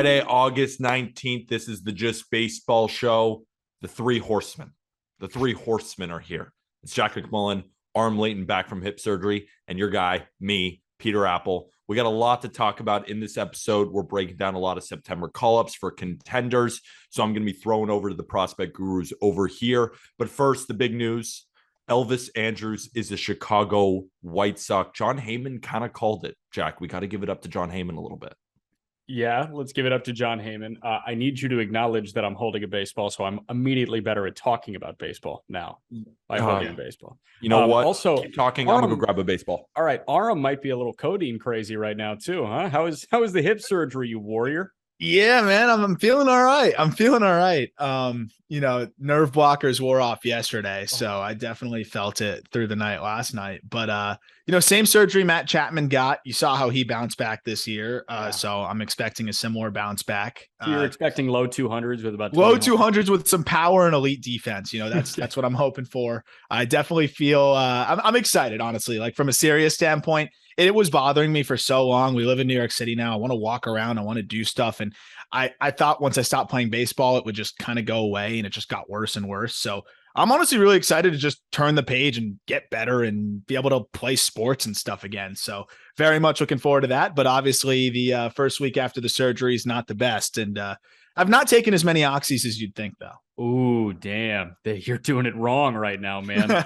Friday, August 19th. This is the Just Baseball Show. The three horsemen. The three horsemen are here. It's Jack McMullen, Arm Layton back from hip surgery, and your guy, me, Peter Apple. We got a lot to talk about in this episode. We're breaking down a lot of September call-ups for contenders. So I'm going to be throwing over to the prospect gurus over here. But first, the big news. Elvis Andrus is a Chicago White Sox. Jon Heyman kind of called it, Jack. We got to give it up to Jon Heyman a little bit. Yeah, let's give it up to Jon Heyman. I need you to acknowledge that I'm holding a baseball, so I'm immediately better at talking about baseball now by holding a baseball. You know what? Also, keep talking. I'm going to go grab a baseball. All right. Aram might be a little codeine crazy right now, too, huh? How is the hip surgery, you warrior? Yeah, man, I'm feeling all right. Nerve blockers wore off yesterday, so I definitely felt it through the night last night. But same surgery Matt Chapman got. You saw how he bounced back this year. So I'm expecting a similar bounce back. So you're expecting low 200s with about low 200s with some power and elite defense. That's what I'm hoping for. I definitely feel I'm excited, honestly. Like from a serious standpoint. It was bothering me for so long. We live in New York City now. I want to walk around. I want to do stuff. And I thought once I stopped playing baseball, it would just kind of go away, and it just got worse and worse. So I'm honestly really excited to just turn the page and get better and be able to play sports and stuff again. So very much looking forward to that. But obviously the first week after the surgery is not the best. And I've not taken as many oxys as you'd think, though. Ooh, damn. You're doing it wrong right now, man.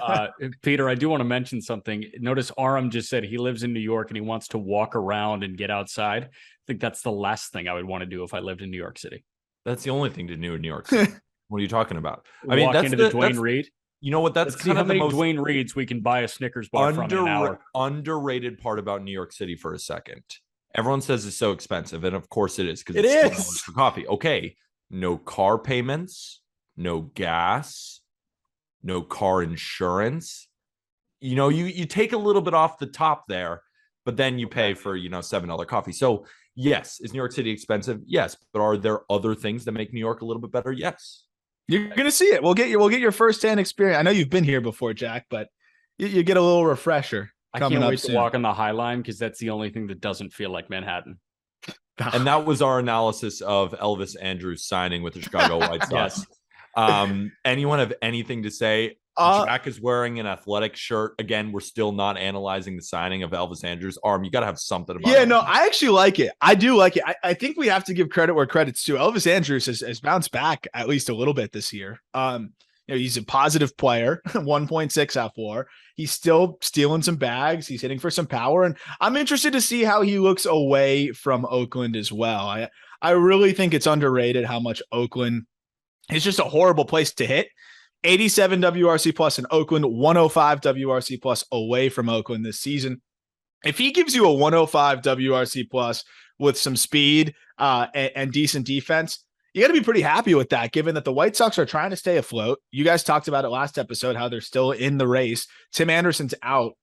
Peter, I do want to mention something. Notice Aram just said he lives in New York and he wants to walk around and get outside. I think that's the last thing I would want to do if I lived in New York City. That's the only thing to do in New York City. What are you talking about? I mean, that's into the Dwayne Reed. You know what? That's kind of the most Dwayne Reeds we can buy a Snickers bar from in an hour. Underrated part about New York City for a second. Everyone says it's so expensive, and of course it is because it is for coffee. Okay, no car payments, no gas, no car insurance. You take a little bit off the top there, but then you pay for $7 coffee. So yes, is New York City expensive? Yes, but are there other things that make New York a little bit better? Yes. You're gonna see it. We'll get your firsthand experience. I know you've been here before, Jack, but you get a little refresher. I can't wait to walk on the High Line because that's the only thing that doesn't feel like Manhattan. And that was our analysis of Elvis Andrus signing with the Chicago White Sox. Yes. Anyone have anything to say? Jack is wearing an athletic shirt. Again, we're still not analyzing the signing of Elvis Andrus. Arm, you got to have something about it. Yeah, no, I actually like it. I do like it. I think we have to give credit where credit's due. Elvis Andrus has bounced back at least a little bit this year. He's a positive player, 1.6 out for. He's still stealing some bags. He's hitting for some power. And I'm interested to see how he looks away from Oakland as well. I really think it's underrated how much Oakland is just a horrible place to hit. 87 WRC plus in Oakland, 105 WRC plus away from Oakland this season. If he gives you a 105 WRC plus with some speed and decent defense, you got to be pretty happy with that, given that the White Sox are trying to stay afloat. You guys talked about it last episode, how they're still in the race. Tim Anderson's out.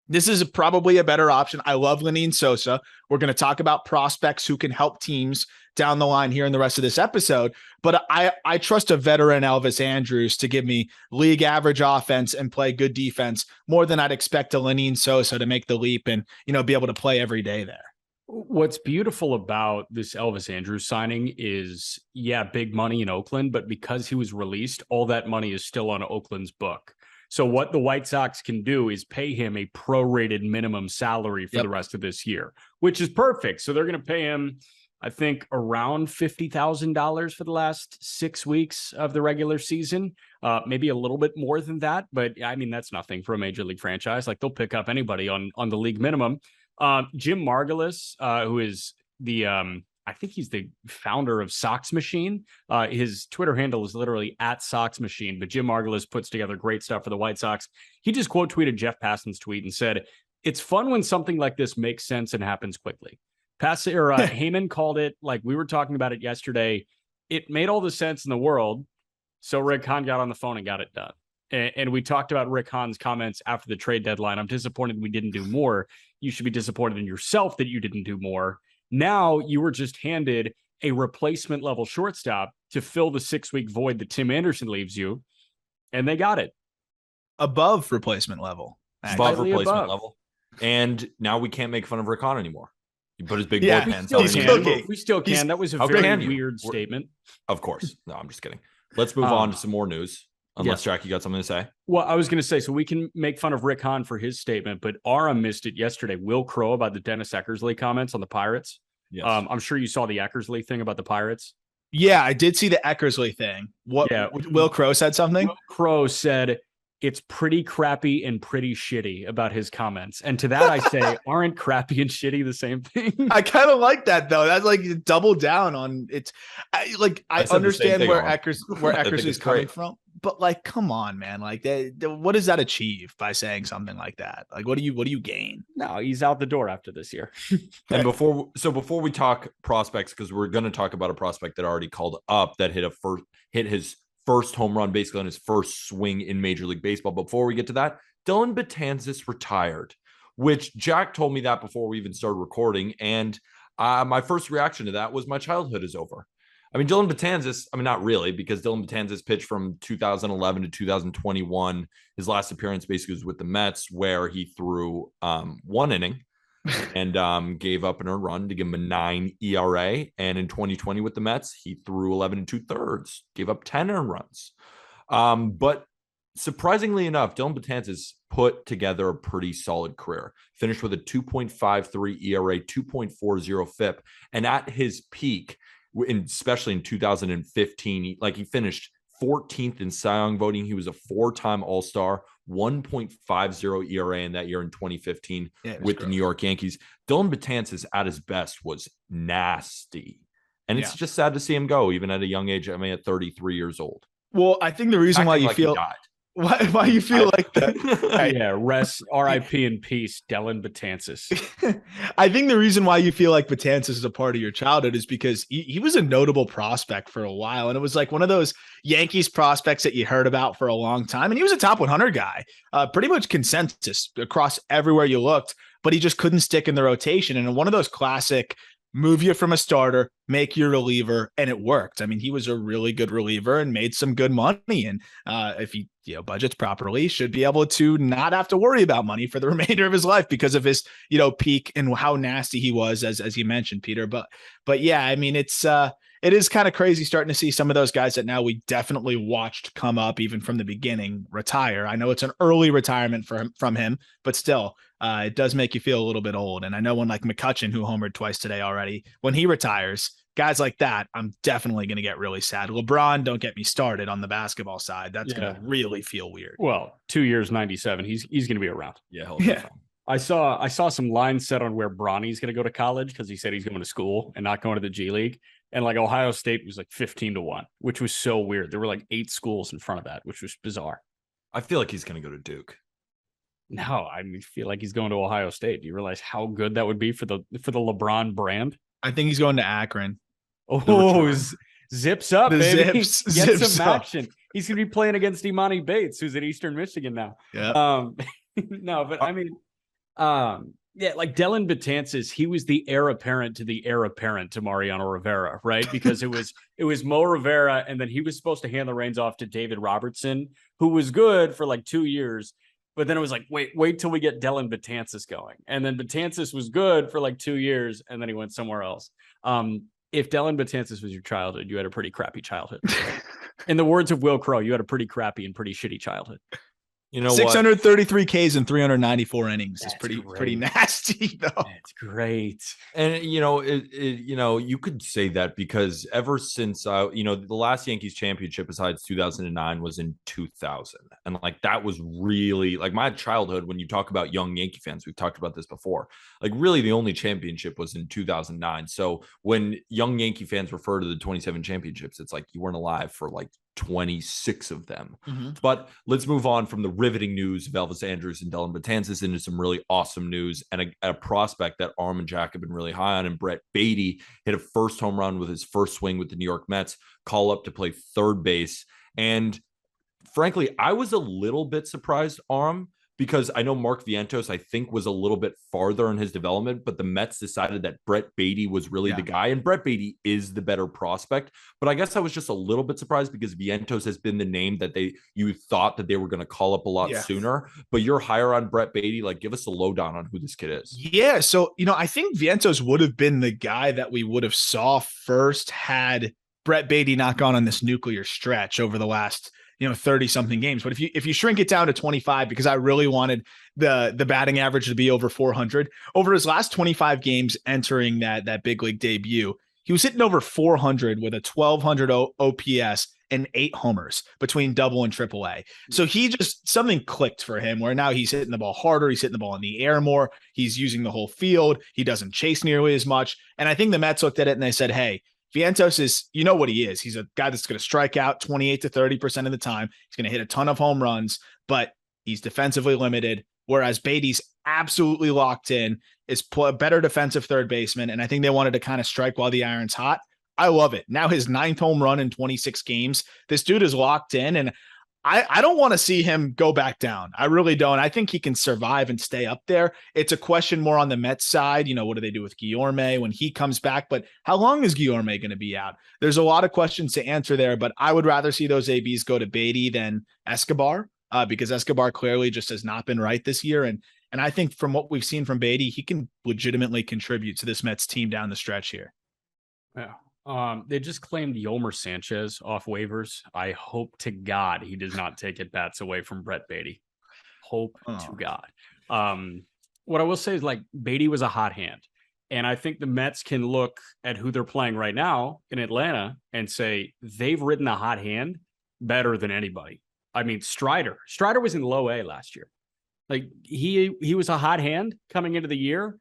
This is probably a better option. I love Lenyn Sosa. We're going to talk about prospects who can help teams down the line here in the rest of this episode. But I trust a veteran Elvis Andrus to give me league average offense and play good defense more than I'd expect a Lenyn Sosa to make the leap and, be able to play every day there. What's beautiful about this Elvis Andrus signing is, big money in Oakland, but because he was released, all that money is still on Oakland's book. So what the White Sox can do is pay him a prorated minimum salary for the rest of this year, which is perfect. So they're going to pay him, I think, around $50,000 for the last 6 weeks of the regular season, maybe a little bit more than that. But I mean, that's nothing for a major league franchise. Like they'll pick up anybody on the league minimum. Jim Margulis, who is I think he's the founder of Sox Machine. His Twitter handle is literally @Sox Machine, but Jim Margulis puts together great stuff for the White Sox. He just quote tweeted Jeff Passan's tweet and said, "It's fun when something like this makes sense and happens quickly." Heyman called it, like we were talking about it yesterday. It made all the sense in the world. So Rick Hahn got on the phone and got it done. And we talked about Rick Hahn's comments after the trade deadline. I'm disappointed we didn't do more. You should be disappointed in yourself that you didn't do more. Now you were just handed a replacement level shortstop to fill the 6-week void that Tim Anderson leaves you. And they got it. Above replacement level. Above replacement level. And now we can't make fun of Rick Hahn anymore. You put his big Yeah, boy pants Still on. he's and can. cooking. We still can. He's- That was a How very can you? weird statement. Of course. No, I'm just kidding. Let's move on to some more news. Unless, Jackie, got something to say. Well, I was going to say, so we can make fun of Rick Hahn for his statement, but Ara missed it yesterday. Will Crow about the Dennis Eckersley comments on the Pirates. Yes. I'm sure you saw the Eckersley thing about the Pirates. Yeah, I did see the Eckersley thing. What? Yeah. Will Crow said something? Will Crow said it's pretty crappy and pretty shitty about his comments. And to that I say, aren't crappy and shitty the same thing? I kind of like that though. That's like double down on it's. I said the same understand thing, where Arm. where I think Eckersley's it's coming great. from, but like, come on, man. Like, what does that achieve by saying something like that? Like, what do you gain? No, he's out the door after this year. And before we talk prospects, because we're going to talk about a prospect that already called up that hit his first home run basically on his first swing in Major League Baseball. Before we get to that, Dellin Betances retired, which Jack told me that before we even started recording. And my first reaction to that was my childhood is over. I mean, Dellin Betances, I mean, not really, because Dellin Betances pitched from 2011 to 2021. His last appearance basically was with the Mets, where he threw 1 inning and gave up an earned run to give him a 9 ERA. And in 2020 with the Mets, he threw 11 2/3, gave up 10 earned runs. But surprisingly enough, Dellin Betances put together a pretty solid career. Finished with a 2.53 ERA, 2.40 FIP, and at his peak, especially in 2015, he finished 14th in Cy Young voting. He was a 4-time All-Star, 1.50 ERA in that year in 2015 with the New York Yankees. Dellin Betances at his best was nasty. And it's just sad to see him go, even at a young age. I mean, at 33 years old. Well, I think the reason why you feel why you feel like that. Yeah, rest R.I.P. in peace, Dellin Betances. I think the reason why you feel like Betances is a part of your childhood is because he was a notable prospect for a while. And it was like one of those Yankees prospects that you heard about for a long time. And he was a top 100 guy, pretty much consensus across everywhere you looked, but he just couldn't stick in the rotation. And one of those classic move you from a starter, make you a reliever, and it worked. I mean, he was a really good reliever and made some good money. And if he budgets properly, should be able to not have to worry about money for the remainder of his life because of his peak and how nasty he was, as you mentioned, Peter. But yeah, I mean, it is kind of crazy starting to see some of those guys that now we definitely watched come up even from the beginning retire. I know it's an early retirement from him, but still, it does make you feel a little bit old. And I know one like McCutchen, who homered twice today already, when he retires, guys like that, I'm definitely going to get really sad. LeBron, don't get me started on the basketball side. That's going to really feel weird. Well, 2 years, 97. He's going to be around. Yeah. I saw some lines set on where Bronny's going to go to college because he said he's going to school and not going to the G League. And like Ohio State was like 15-1, which was so weird. There were like 8 schools in front of that, which was bizarre. I feel like he's going to go to Duke. No, I feel like he's going to Ohio State. Do you realize how good that would be for the LeBron brand? I think he's going to Akron. Oh, zips up, the baby. Zips, Get zips some up. action. He's going to be playing against Imani Bates, who's at Eastern Michigan now. Yeah. No, but I mean, yeah, like Dellin Betances, he was the heir apparent to the heir apparent to Mariano Rivera, right? Because it was Mo Rivera, and then he was supposed to hand the reins off to David Robertson, who was good for like 2 years. But then it was like, wait till we get Dellin Betances going. And then Betances was good for like 2 years, and then he went somewhere else. If Dellin Betances was your childhood, you had a pretty crappy childhood. In the words of Will Crow, you had a pretty crappy and pretty shitty childhood. You know, 633 Ks in 394 innings is That's pretty nasty, though. That's great. And you could say that because ever since the last Yankees championship besides 2009 was in 2000, and like that was really like my childhood. When you talk about young Yankee fans, we've talked about this before. Like really, the only championship was in 2009. So when young Yankee fans refer to the 27 championships, it's like you weren't alive for like 26 of them. Mm-hmm. But let's move on from the riveting news of Elvis Andrus and Dellin Betances into some really awesome news and a prospect that Arm and Jack have been really high on. And Brett Baty hit a first home run with his first swing with the New York Mets, call up to play third base. And frankly, I was a little bit surprised, Arm, because I know Mark Vientos, I think, was a little bit farther in his development, but the Mets decided that Brett Baty was really the guy, and Brett Baty is the better prospect. But I guess I was just a little bit surprised because Vientos has been the name that you thought that they were going to call up a lot sooner. But you're higher on Brett Baty. Like, give us a lowdown on who this kid is. Yeah, so I think Vientos would have been the guy that we would have saw first had Brett Baty not gone on this nuclear stretch over the last 30 something games. But if you shrink it down to 25, because I really wanted the batting average to be over 400 over his last 25 games entering that big league debut, he was hitting over 400 with a 1200 OPS and 8 homers between double and triple A. So something clicked for him where now he's hitting the ball harder. He's hitting the ball in the air more. He's using the whole field. He doesn't chase nearly as much. And I think the Mets looked at it and they said, hey, Vientos is, what he is. He's a guy that's going to strike out 28 to 30% of the time. He's going to hit a ton of home runs, but he's defensively limited. Whereas Baty's absolutely locked in, is a better defensive third baseman. And I think they wanted to kind of strike while the iron's hot. I love it. Now his 9th home run in 26 games. This dude is locked in, and I don't want to see him go back down. I really don't. I think he can survive and stay up there. It's a question more on the Mets side. What do they do with Guillorme when he comes back? But how long is Guillorme going to be out? There's a lot of questions to answer there, but I would rather see those ABs go to Baty than Escobar because Escobar clearly just has not been right this year. And I think from what we've seen from Baty, he can legitimately contribute to this Mets team down the stretch here. Yeah. They just claimed Yolmer Sanchez off waivers. I hope to God he does not take at bats away from Brett Baty. Hope to God. What I will say is, like, Baty was a hot hand. And I think the Mets can look at who they're playing right now in Atlanta and say they've ridden a hot hand better than anybody. I mean, Strider was in low A last year. Like, he was a hot hand coming into the year.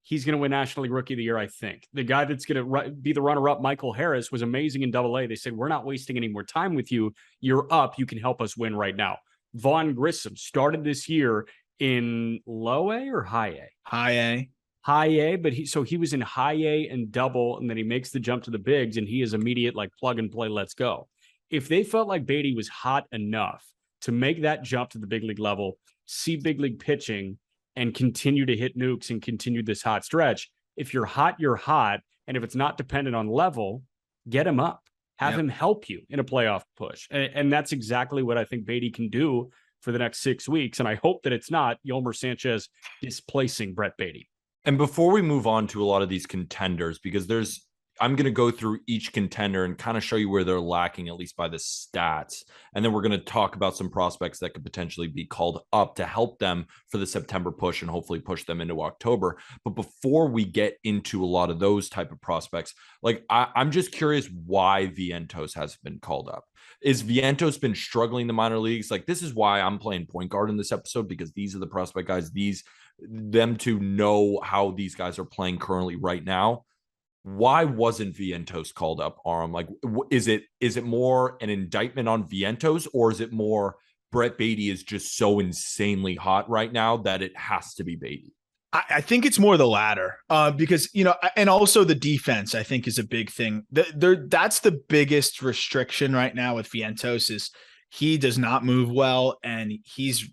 He's going to win National League Rookie of the Year, I think. The guy that's going to be the runner-up, Michael Harris, was amazing in Double A. They said, we're not wasting any more time with you. You're up. You can help us win right now. Vaughn Grissom started this year in low A or high A? High A. High A, but he was in high A and double, and then he makes the jump to the bigs, and he is immediate, like, plug and play, let's go. If they felt like Baty was hot enough to make that jump to the big league level, see big league pitching, and continue to hit nukes and continue this hot stretch. If you're hot, you're hot. And if it's not dependent on level, get him up. Have him help you in a playoff push. And that's exactly what I think Baty can do for the next 6 weeks. And I hope that it's not Yolmer Sanchez displacing Brett Baty. And before we move on to a lot of these contenders, because I'm going to go through each contender and kind of show you where they're lacking, at least by the stats. And then we're going to talk about some prospects that could potentially be called up to help them for the September push and hopefully push them into October. But before we get into a lot of those type of prospects, like I'm just curious why Vientos hasn't been called up. Is Vientos been struggling in the minor leagues? Like, this is why I'm playing point guard in this episode, because these are the prospect guys, them to know how these guys are playing currently right now. Why wasn't Vientos called up, Aram? Like, is it more an indictment on Vientos, or is it more Brett Baty is just so insanely hot right now that it has to be Baty? I think it's more the latter, because, and also the defense, I think, is a big thing. That's the biggest restriction right now with Vientos is he does not move well, and he's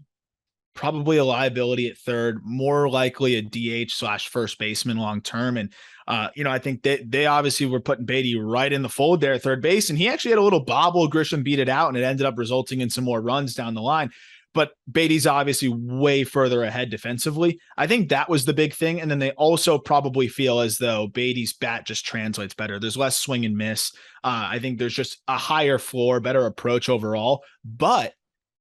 probably a liability at third, more likely a DH/first baseman long term. And I think they obviously were putting Baty right in the fold there at third base, and he actually had a little bobble. Grisham beat it out, and it ended up resulting in some more runs down the line. But Baty's obviously way further ahead defensively. I think that was the big thing. And then they also probably feel as though Baty's bat just translates better. There's less swing and miss. I think there's just a higher floor, better approach overall. But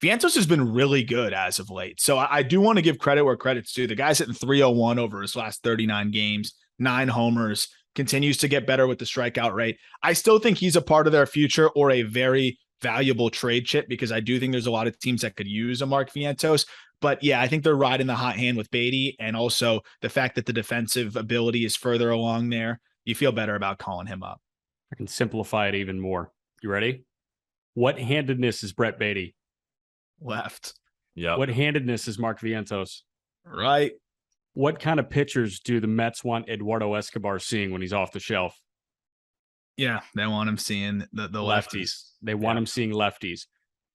Vientos has been really good as of late. So I do want to give credit where credit's due. The guy's hitting 301 over his last 39 games, 9 homers, continues to get better with the strikeout rate. I still think he's a part of their future or a very valuable trade chip, because I do think there's a lot of teams that could use a Mark Vientos. But yeah, I think they're riding the hot hand with Baty, and also the fact that the defensive ability is further along there. You feel better about calling him up. I can simplify it even more. You ready? What handedness is Brett Baty? Left. Yeah. What handedness is Mark Vientos? Right. What kind of pitchers do the Mets want Eduardo Escobar seeing when he's off the shelf? Yeah, they want him seeing the lefties. They want him seeing lefties.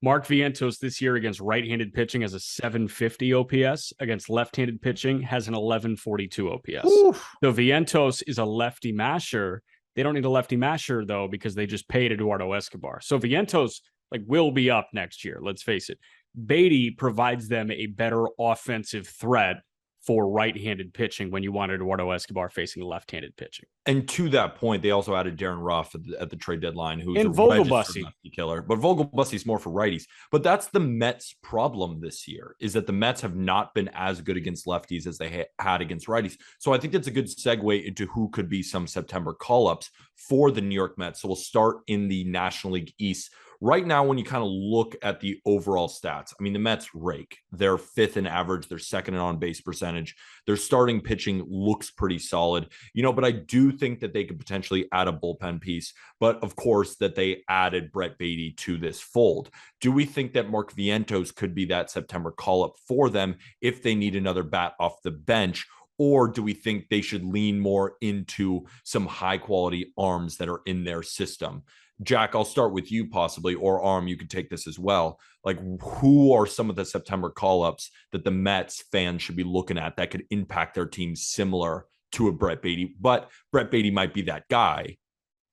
Mark Vientos this year against right-handed pitching has a 750 OPS. Against left-handed pitching has an 1142 OPS. Oof. So Vientos is a lefty masher. They don't need a lefty masher, though, because they just paid Eduardo Escobar. So Vientos will be up next year, let's face it. Baty provides them a better offensive threat for right-handed pitching when you want Eduardo Escobar facing left-handed pitching. And to that point, they also added Darren Ruff at the trade deadline, who's and a Vogelbussy lefty killer. But Vogelbussy's more for righties. But that's the Mets' problem this year, is that the Mets have not been as good against lefties as they had against righties. So I think that's a good segue into who could be some September call-ups for the New York Mets. So we'll start in the National League East. Right now, when you kind of look at the overall stats, I mean, the Mets rake. They're 5th in average. They're 2nd in on-base percentage. Their starting pitching looks pretty solid, but I do think that they could potentially add a bullpen piece. But of course, that they added Brett Baty to this fold. Do we think that Mark Vientos could be that September call-up for them if they need another bat off the bench? Or do we think they should lean more into some high-quality arms that are in their system? Jack, I'll start with you possibly, or Arm, you could take this as well. Who are some of the September call-ups that the Mets fans should be looking at that could impact their team similar to a Brett Baty? But Brett Baty might be that guy,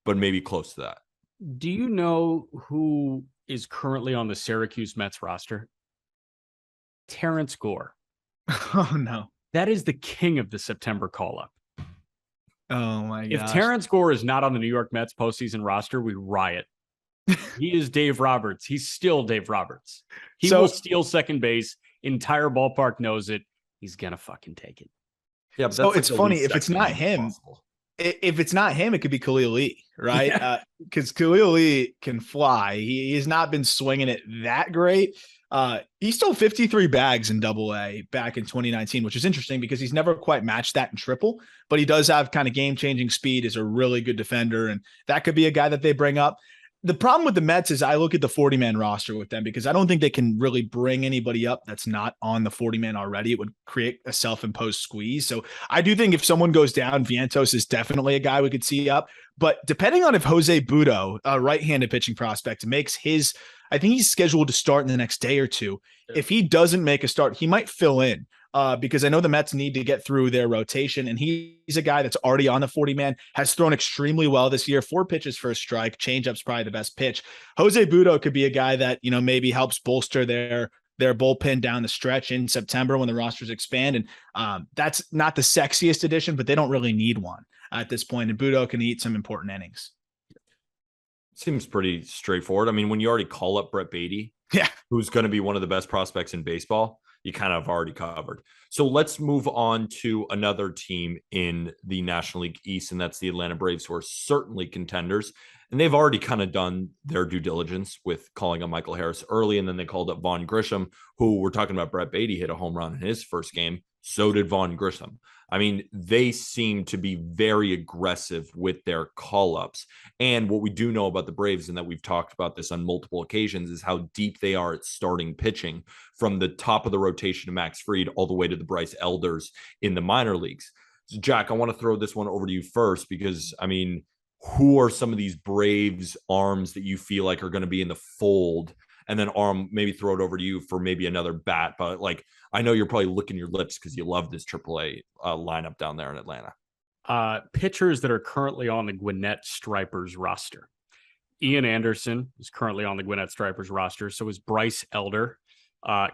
but maybe close to that. Do you know who is currently on the Syracuse Mets roster? Terrence Gore. Oh, no. That is the king of the September call-up. Oh my god! If Terrence Gore is not on the New York Mets postseason roster, we riot. He is Dave Roberts. He's still Dave Roberts. He will steal second base. Entire ballpark knows it. He's gonna fucking take it. Yeah, but so it's funny if it's not him. If it's not him, it could be Khalil Lee, right? Because Khalil Lee can fly. He has not been swinging it that great. He stole 53 bags in Double-A back in 2019, which is interesting because he's never quite matched that in Triple, but he does have kind of game-changing speed, is a really good defender, and that could be a guy that they bring up. The problem with the Mets is I look at the 40-man roster with them because I don't think they can really bring anybody up that's not on the 40-man already. It would create a self-imposed squeeze. So I do think if someone goes down, Vientos is definitely a guy we could see up. But depending on if Jose Budo, a right-handed pitching prospect, makes his – I think he's scheduled to start in the next day or two. Yeah. If he doesn't make a start, he might fill in because I know the Mets need to get through their rotation. And he's a guy that's already on the 40-man, has thrown extremely well this year. 4 pitches for a strike. Changeup's probably the best pitch. Jose Budo could be a guy that, maybe helps bolster their bullpen down the stretch in September when the rosters expand. And that's not the sexiest addition, but they don't really need one at this point. And Budo can eat some important innings. Seems pretty straightforward. I mean, when you already call up Brett Baty, who's going to be one of the best prospects in baseball, you kind of already covered. So let's move on to another team in the National League East, and that's the Atlanta Braves, who are certainly contenders. And they've already kind of done their due diligence with calling up Michael Harris early, and then they called up Vaughn Grisham, who we're talking about. Brett Baty hit a home run in his first game. So did Vaughn Grisham. I mean, they seem to be very aggressive with their call-ups. And what we do know about the Braves, and that we've talked about this on multiple occasions, is how deep they are at starting pitching, from the top of the rotation to Max Fried all the way to the Bryce Elders in the minor leagues. So Jack, I want to throw this one over to you first because, I mean, who are some of these Braves arms that you feel like are going to be in the fold? And then Arm, maybe throw it over to you for maybe another bat. But I know you're probably licking your lips because you love this AAA lineup down there in Atlanta. Pitchers that are currently on the Gwinnett Stripers roster. Ian Anderson is currently on the Gwinnett Stripers roster. So is Bryce Elder,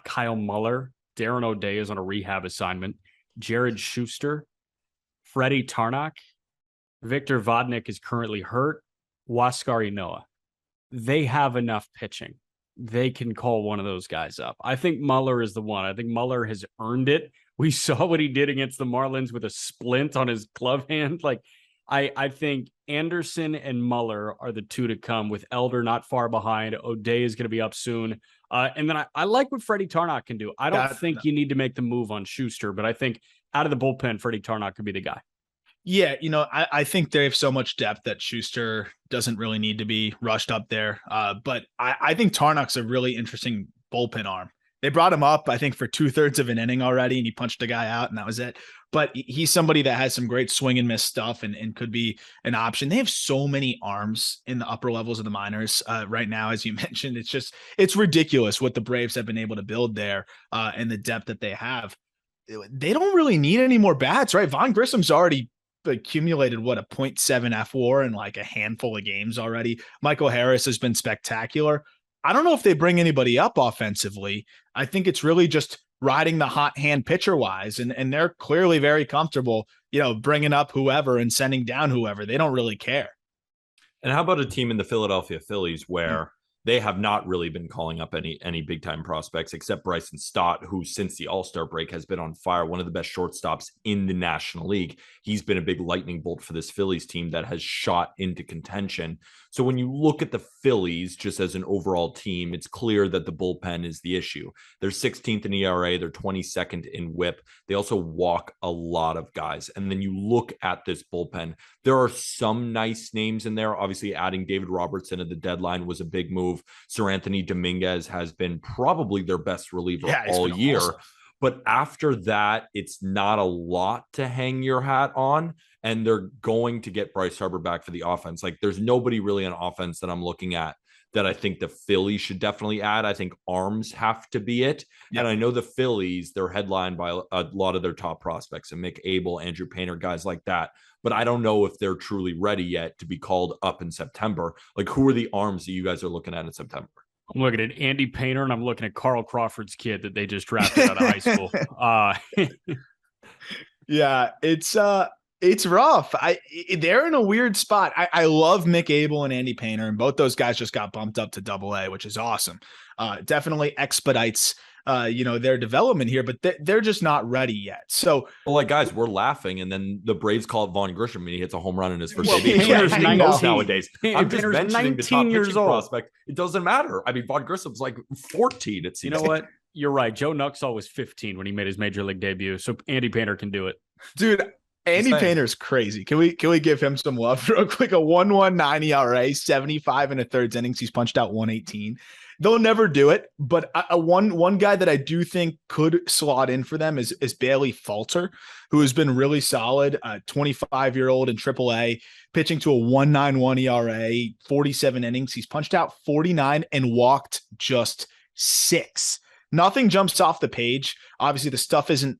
Kyle Muller, Darren O'Day is on a rehab assignment, Jared Schuster, Freddie Tarnok, Victor Vodnik is currently hurt, Huascar Noah. They have enough pitching. They can call one of those guys up. I think Muller is the one. I think Muller has earned it. We saw what he did against the Marlins with a splint on his glove hand. I think Anderson and Muller are the two to come, with Elder not far behind. O'Day is going to be up soon. And then I like what Freddie Tarnok can do. I don't think you need to make the move on Schuster, but I think out of the bullpen, Freddie Tarnok could be the guy. Yeah, I think they have so much depth that Schuster doesn't really need to be rushed up there. But I think Tarnok's a really interesting bullpen arm They brought him up, I think, for 2/3 of an inning already, and he punched a guy out, and that was it. But he's somebody that has some great swing and miss stuff and could be an option. They have so many arms in the upper levels of the minors right now, as you mentioned. It's ridiculous what the Braves have been able to build there and the depth that they have. They don't really need any more bats, right? Von Grissom's already accumulated a 0.7 fWAR in like a handful of games already. Michael Harris has been spectacular. I don't know if they bring anybody up offensively. I think it's really just riding the hot hand pitcher wise. And they're clearly very comfortable, bringing up whoever and sending down whoever. They don't really care. And how about a team in the Philadelphia Phillies where they have not really been calling up any big time prospects except Bryson Stott, who since the All-Star break has been on fire, one of the best shortstops in the National League. He's been a big lightning bolt for this Phillies team that has shot into contention. So when you look at the Phillies just as an overall team, it's clear that the bullpen is the issue. They're 16th in ERA, they're 22nd in WHIP. They also walk a lot of guys. And then you look at this bullpen, there are some nice names in there. Obviously, adding David Robertson at the deadline was a big move. Sir Anthony Dominguez has been probably their best reliever all year. Awesome. But after that, it's not a lot to hang your hat on. And they're going to get Bryce Harper back for the offense. Like, there's nobody really on offense that I'm looking at that I think the Phillies should definitely add. I think arms have to be it. Yep. And I know the Phillies, they're headlined by a lot of their top prospects, and Mick Abel, Andrew Painter, guys like that. But I don't know if they're truly ready yet to be called up in September. Like, who are the arms that you guys are looking at in September? I'm looking at Andy Painter, and I'm looking at Carl Crawford's kid that they just drafted out of high school. Yeah, it's rough. They're in a weird spot. I love Mick Abel and Andy Painter, and both those guys just got bumped up to Double-A, which is awesome. Definitely expedites their development here, but they're just not ready yet. So, well, like, guys, we're laughing, and then the Braves call it Vaughn Grisham, and he hits a home run in his first debut. Painter's 19 nowadays. I'm just mentioning the top years old. Prospect. It doesn't matter. I mean, Vaughn Grisham's like 14. It seems. You know what? You're right. Joe Nuxall was 15 when he made his major league debut, so Andy Painter can do it, dude. Andy Painter's crazy. Can we give him some love real quick? A 1.19 ERA, 75 in a third innings. He's punched out 118. They'll never do it, but one guy that I do think could slot in for them is Bailey Falter, who has been really solid. 25-year-old in Triple-A, pitching to a 1.91 ERA, 47 innings. He's punched out 49 and walked just 6. Nothing jumps off the page. Obviously, the stuff isn't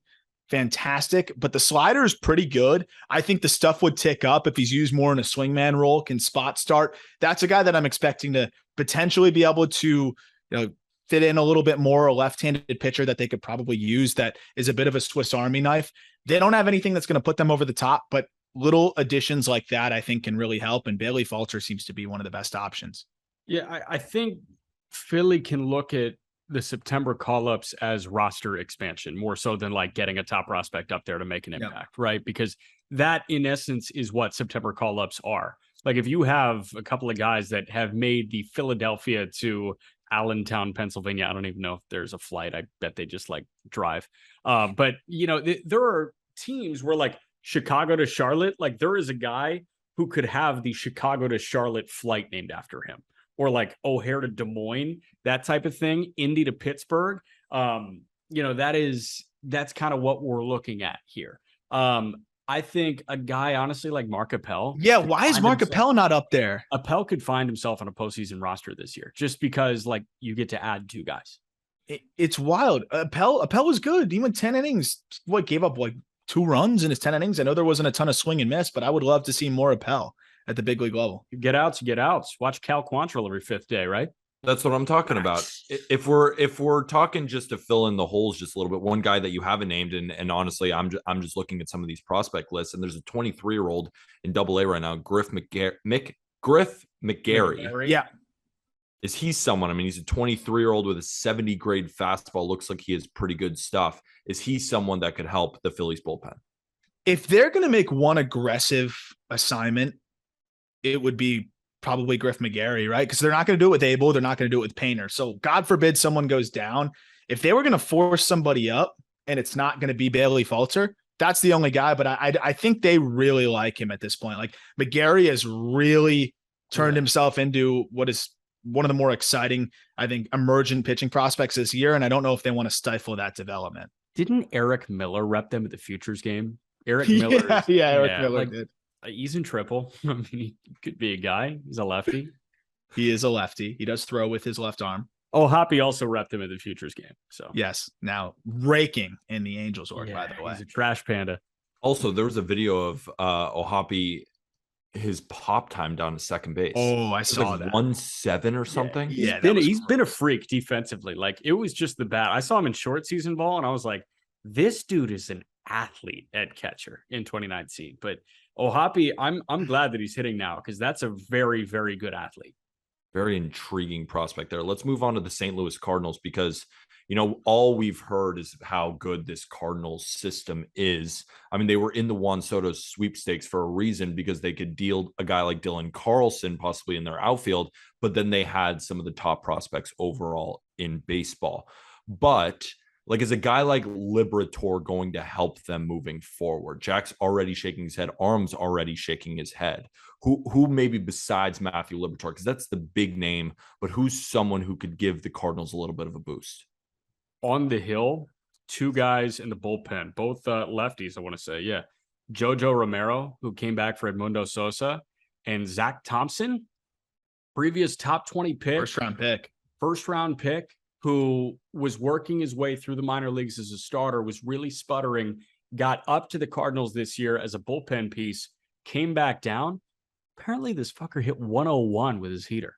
fantastic, but the slider is pretty good. I think the stuff would tick up if he's used more in a swingman role, can spot start. That's a guy that I'm expecting to potentially be able to, fit in a little bit more, a left-handed pitcher that they could probably use that is a bit of a Swiss Army knife. They don't have anything that's going to put them over the top, but little additions like that I think can really help. And Bailey Falter seems to be one of the best options. Yeah, I think Philly can look at the September call-ups as roster expansion more so than like getting a top prospect up there to make an impact, right? Because that in essence is what September call-ups are. Like, if you have a couple of guys that have made the Philadelphia to Allentown, Pennsylvania, I don't even know if there's a flight. I bet they just like drive. But there are teams where like Chicago to Charlotte, like there is a guy who could have the Chicago to Charlotte flight named after him. Or like O'Hare to Des Moines, that type of thing, Indy to Pittsburgh. That's kind of what we're looking at here. I think a guy, honestly, like Mark Appel. Yeah, why is Mark Appel not up there? Appel could find himself on a postseason roster this year, just because like you get to add 2 guys. It's wild. Appel was good. He went 10 innings. Gave up like 2 runs in his 10 innings. I know there wasn't a ton of swing and miss, but I would love to see more Appel at the big league level. You get outs. Watch Cal Quantrill every 5th day, right? That's what I'm talking about. If we're talking just to fill in the holes just a little bit, one guy that you haven't named, and honestly, I'm just looking at some of these prospect lists, and there's a 23-year-old in Double-A right now, Griff McGarry. Yeah. Is he someone? I mean, he's a 23-year-old with a 70 grade fastball. Looks like he has pretty good stuff. Is he someone that could help the Phillies bullpen? If they're going to make one aggressive assignment, it would be probably Griff McGarry, right? Because they're not going to do it with Abel. They're not going to do it with Painter. So God forbid someone goes down. If they were going to force somebody up and it's not going to be Bailey Falter, that's the only guy. But I think they really like him at this point. Like, McGarry has really turned himself into what is one of the more exciting, I think, emergent pitching prospects this year. And I don't know if they want to stifle that development. Didn't Eric Miller rep them at the Futures game? Eric Miller. Eric Miller did. He's in triple. I mean, he could be a guy. He's a lefty. He is a lefty. He does throw with his left arm. Oh, Hoppy also repped him at the Futures game. So yes, now raking in the Angels org, by the way. He's a trash panda. Also, there was a video of Ohapi, his pop time down to second base. Oh, I saw that. 1-7 or something. He's been a freak defensively. Like, it was just the bat. I saw him in short season ball, and I was like, this dude is an athlete at catcher in 2019. But Ohapi, I'm glad that he's hitting now, because that's a very, very good athlete. Very intriguing prospect there. Let's move on to the St. Louis Cardinals, because, you know, all we've heard is how good this Cardinals system is. I mean, they were in the Juan Soto sweepstakes for a reason, because they could deal a guy like Dylan Carlson possibly in their outfield, but then they had some of the top prospects overall in baseball. But like, is a guy like Liberatore going to help them moving forward? Jack's already shaking his head. Arm's already shaking his head. Who maybe besides Matthew Liberatore, because that's the big name, but who's someone who could give the Cardinals a little bit of a boost? On the hill, two guys in the bullpen, both lefties, I want to say. Yeah. Jojo Romero, who came back for Edmundo Sosa, and Zach Thompson, previous top 20 pick. First round pick, who was working his way through the minor leagues as a starter, was really sputtering, got up to the Cardinals this year as a bullpen piece, came back down. Apparently this fucker hit 101 with his heater.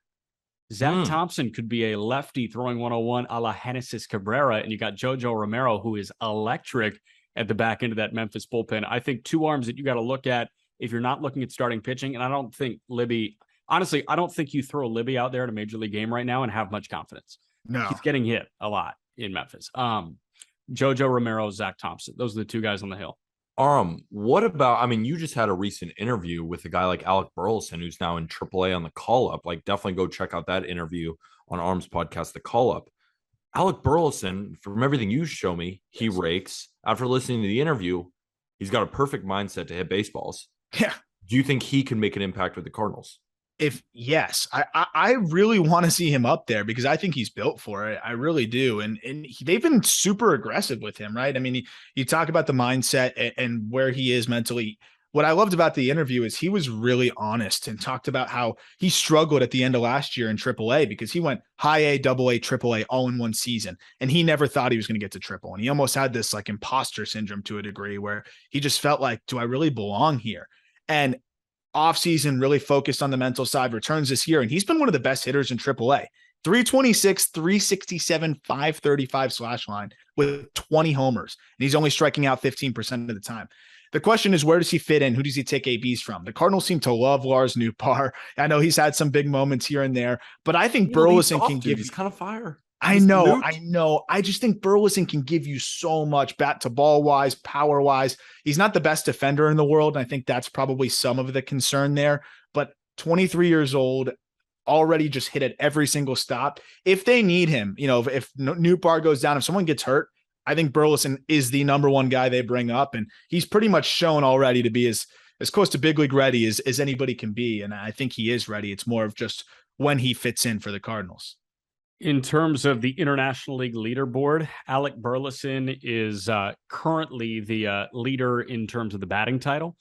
Zach Thompson could be a lefty throwing 101 a la Genesis Cabrera, and you got Jojo Romero, who is electric at the back end of that Memphis bullpen. I think two arms that you got to look at if you're not looking at starting pitching, and I don't think Libby, honestly, I don't think you throw Libby out there in a major league game right now and have much confidence. No. He's getting hit a lot in Memphis. Jojo Romero, Zach Thompson. Those are the two guys on the hill. What about, I mean, you just had a recent interview with a guy like Alec Burleson, who's now in AAA on the call up. Like, definitely go check out that interview on Arm's podcast, The Call Up. Alec Burleson, from everything you show me, he rakes. After listening to the interview, he's got a perfect mindset to hit baseballs. Yeah. Do you think he can make an impact with the Cardinals? Yes, I really want to see him up there, because I think he's built for it. I really do. And they've been super aggressive with him, right? I mean, you talk about the mindset and where he is mentally. What I loved about the interview is he was really honest and talked about how he struggled at the end of last year in AAA, because he went high A, double A, triple A all in one season. And he never thought he was going to get to triple. And he almost had this like imposter syndrome to a degree, where he just felt like, do I really belong here? And offseason really focused on the mental side, returns this year, and he's been one of the best hitters in AAA. 326, 367, 535 slash line with 20 homers, and he's only striking out 15% of the time. The question is, where does he fit in? Who does he take ABs from? The Cardinals seem to love Lars Nootbaar. I know he's had some big moments here and there, but I think Burleson can give. He's kind of fire. I know. I just think Burleson can give you so much bat to ball wise, power wise. He's not the best defender in the world, and I think that's probably some of the concern there. But 23 years old, already just hit at every single stop. If they need him, you know, if Nootbaar goes down, if someone gets hurt, I think Burleson is the number one guy they bring up, and he's pretty much shown already to be as close to big league ready as anybody can be. And I think he is ready. It's more of just when he fits in for the Cardinals. In terms of the International League leaderboard, Alec Burleson is currently the leader in terms of the batting title.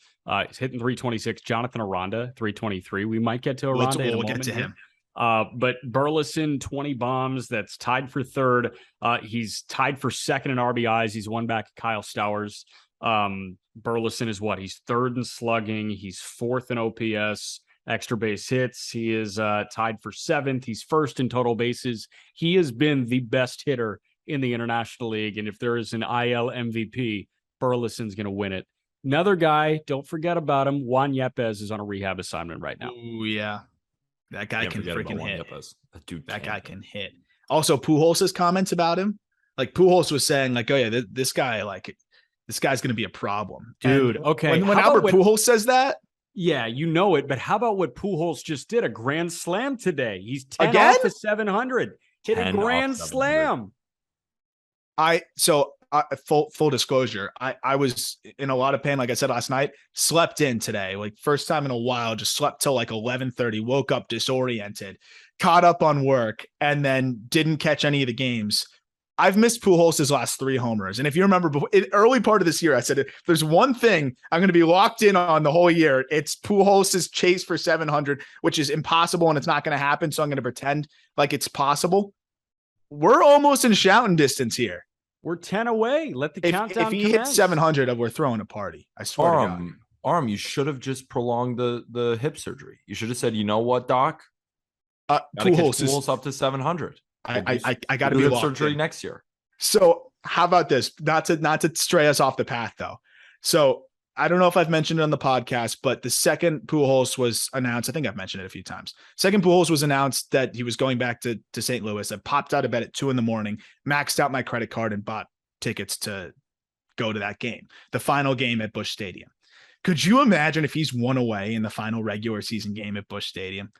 He's hitting 326. Jonathan Aranda, 323. We might get to Aranda in a moment. Get to him. But Burleson, 20 bombs. That's tied for third. He's tied for second in RBIs. He's one back Kyle Stowers. Burleson is what? He's third in slugging. He's fourth in OPS. Extra base hits. He is tied for seventh. He's first in total bases. He has been the best hitter in the International League. And if there is an IL MVP, Burleson's going to win it. Another guy, don't forget about him. Juan Yepez is on a rehab assignment right now. Oh, yeah. That guy can freaking hit. That guy can hit. Also, Pujols' comments about him. Like, Pujols was saying, like, oh, yeah, this guy, like, this guy's going to be a problem. Dude, and okay. When Albert Pujols says that, yeah, you know it, but how about what Pujols just did? A grand slam today. He's 10 Again? off of 700. Hit a grand slam. Full disclosure, I was in a lot of pain, like I said last night, slept in today, like first time in a while, just slept till like 11:30, woke up disoriented, caught up on work, and then didn't catch any of the games. I've missed Pujols' last 3 homers. And if you remember, in early part of this year, I said, if there's one thing I'm going to be locked in on the whole year, it's Pujols' chase for 700, which is impossible and it's not going to happen. So I'm going to pretend like it's possible. We're almost in shouting distance here. We're 10 away. Let the countdown If he commence. hits 700, we're throwing a party. I swear to God. Arm, you should have just prolonged the hip surgery. You should have said, you know what, doc? Pujols up to 700. I got to be locked surgery in next year. So how about this? Not to stray us off the path though. So I don't know if I've mentioned it on the podcast, but the second Pujols was announced. I think I've mentioned it a few times. Second Pujols was announced that he was going back to St. Louis. I popped out of bed at 2 a.m, maxed out my credit card and bought tickets to go to that game, the final game at Busch Stadium. Could you imagine if he's 1 away in the final regular season game at Busch Stadium?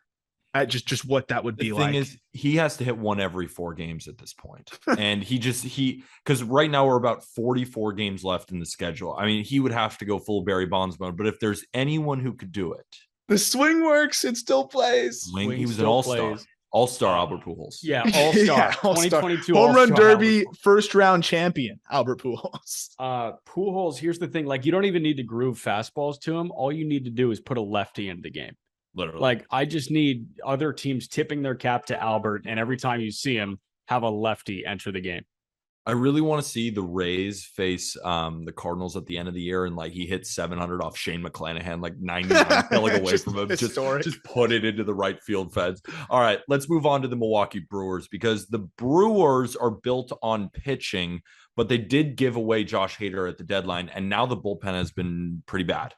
Just what that would be like. The thing is, he has to hit 1 every 4 games at this point. And because right now we're about 44 games left in the schedule. I mean, he would have to go full Barry Bonds mode, but if there's anyone who could do it. The swing works. It still plays. He was an all-star. All-star Albert Pujols. Yeah, all-star. Yeah, 2022 home run derby, Albert. first round champion, Albert Pujols. Pujols, here's the thing. Like, you don't even need to groove fastballs to him. All you need to do is put a lefty into the game. Literally. Like, I just need other teams tipping their cap to Albert, and every time you see him, have a lefty enter the game. I really want to see the Rays face the Cardinals at the end of the year, and like he hits 700 off Shane McClanahan, like 99 feeling away from him. Just put it into the right field fence. All right, let's move on to the Milwaukee Brewers, because the Brewers are built on pitching, but they did give away Josh Hader at the deadline, and now the bullpen has been pretty bad.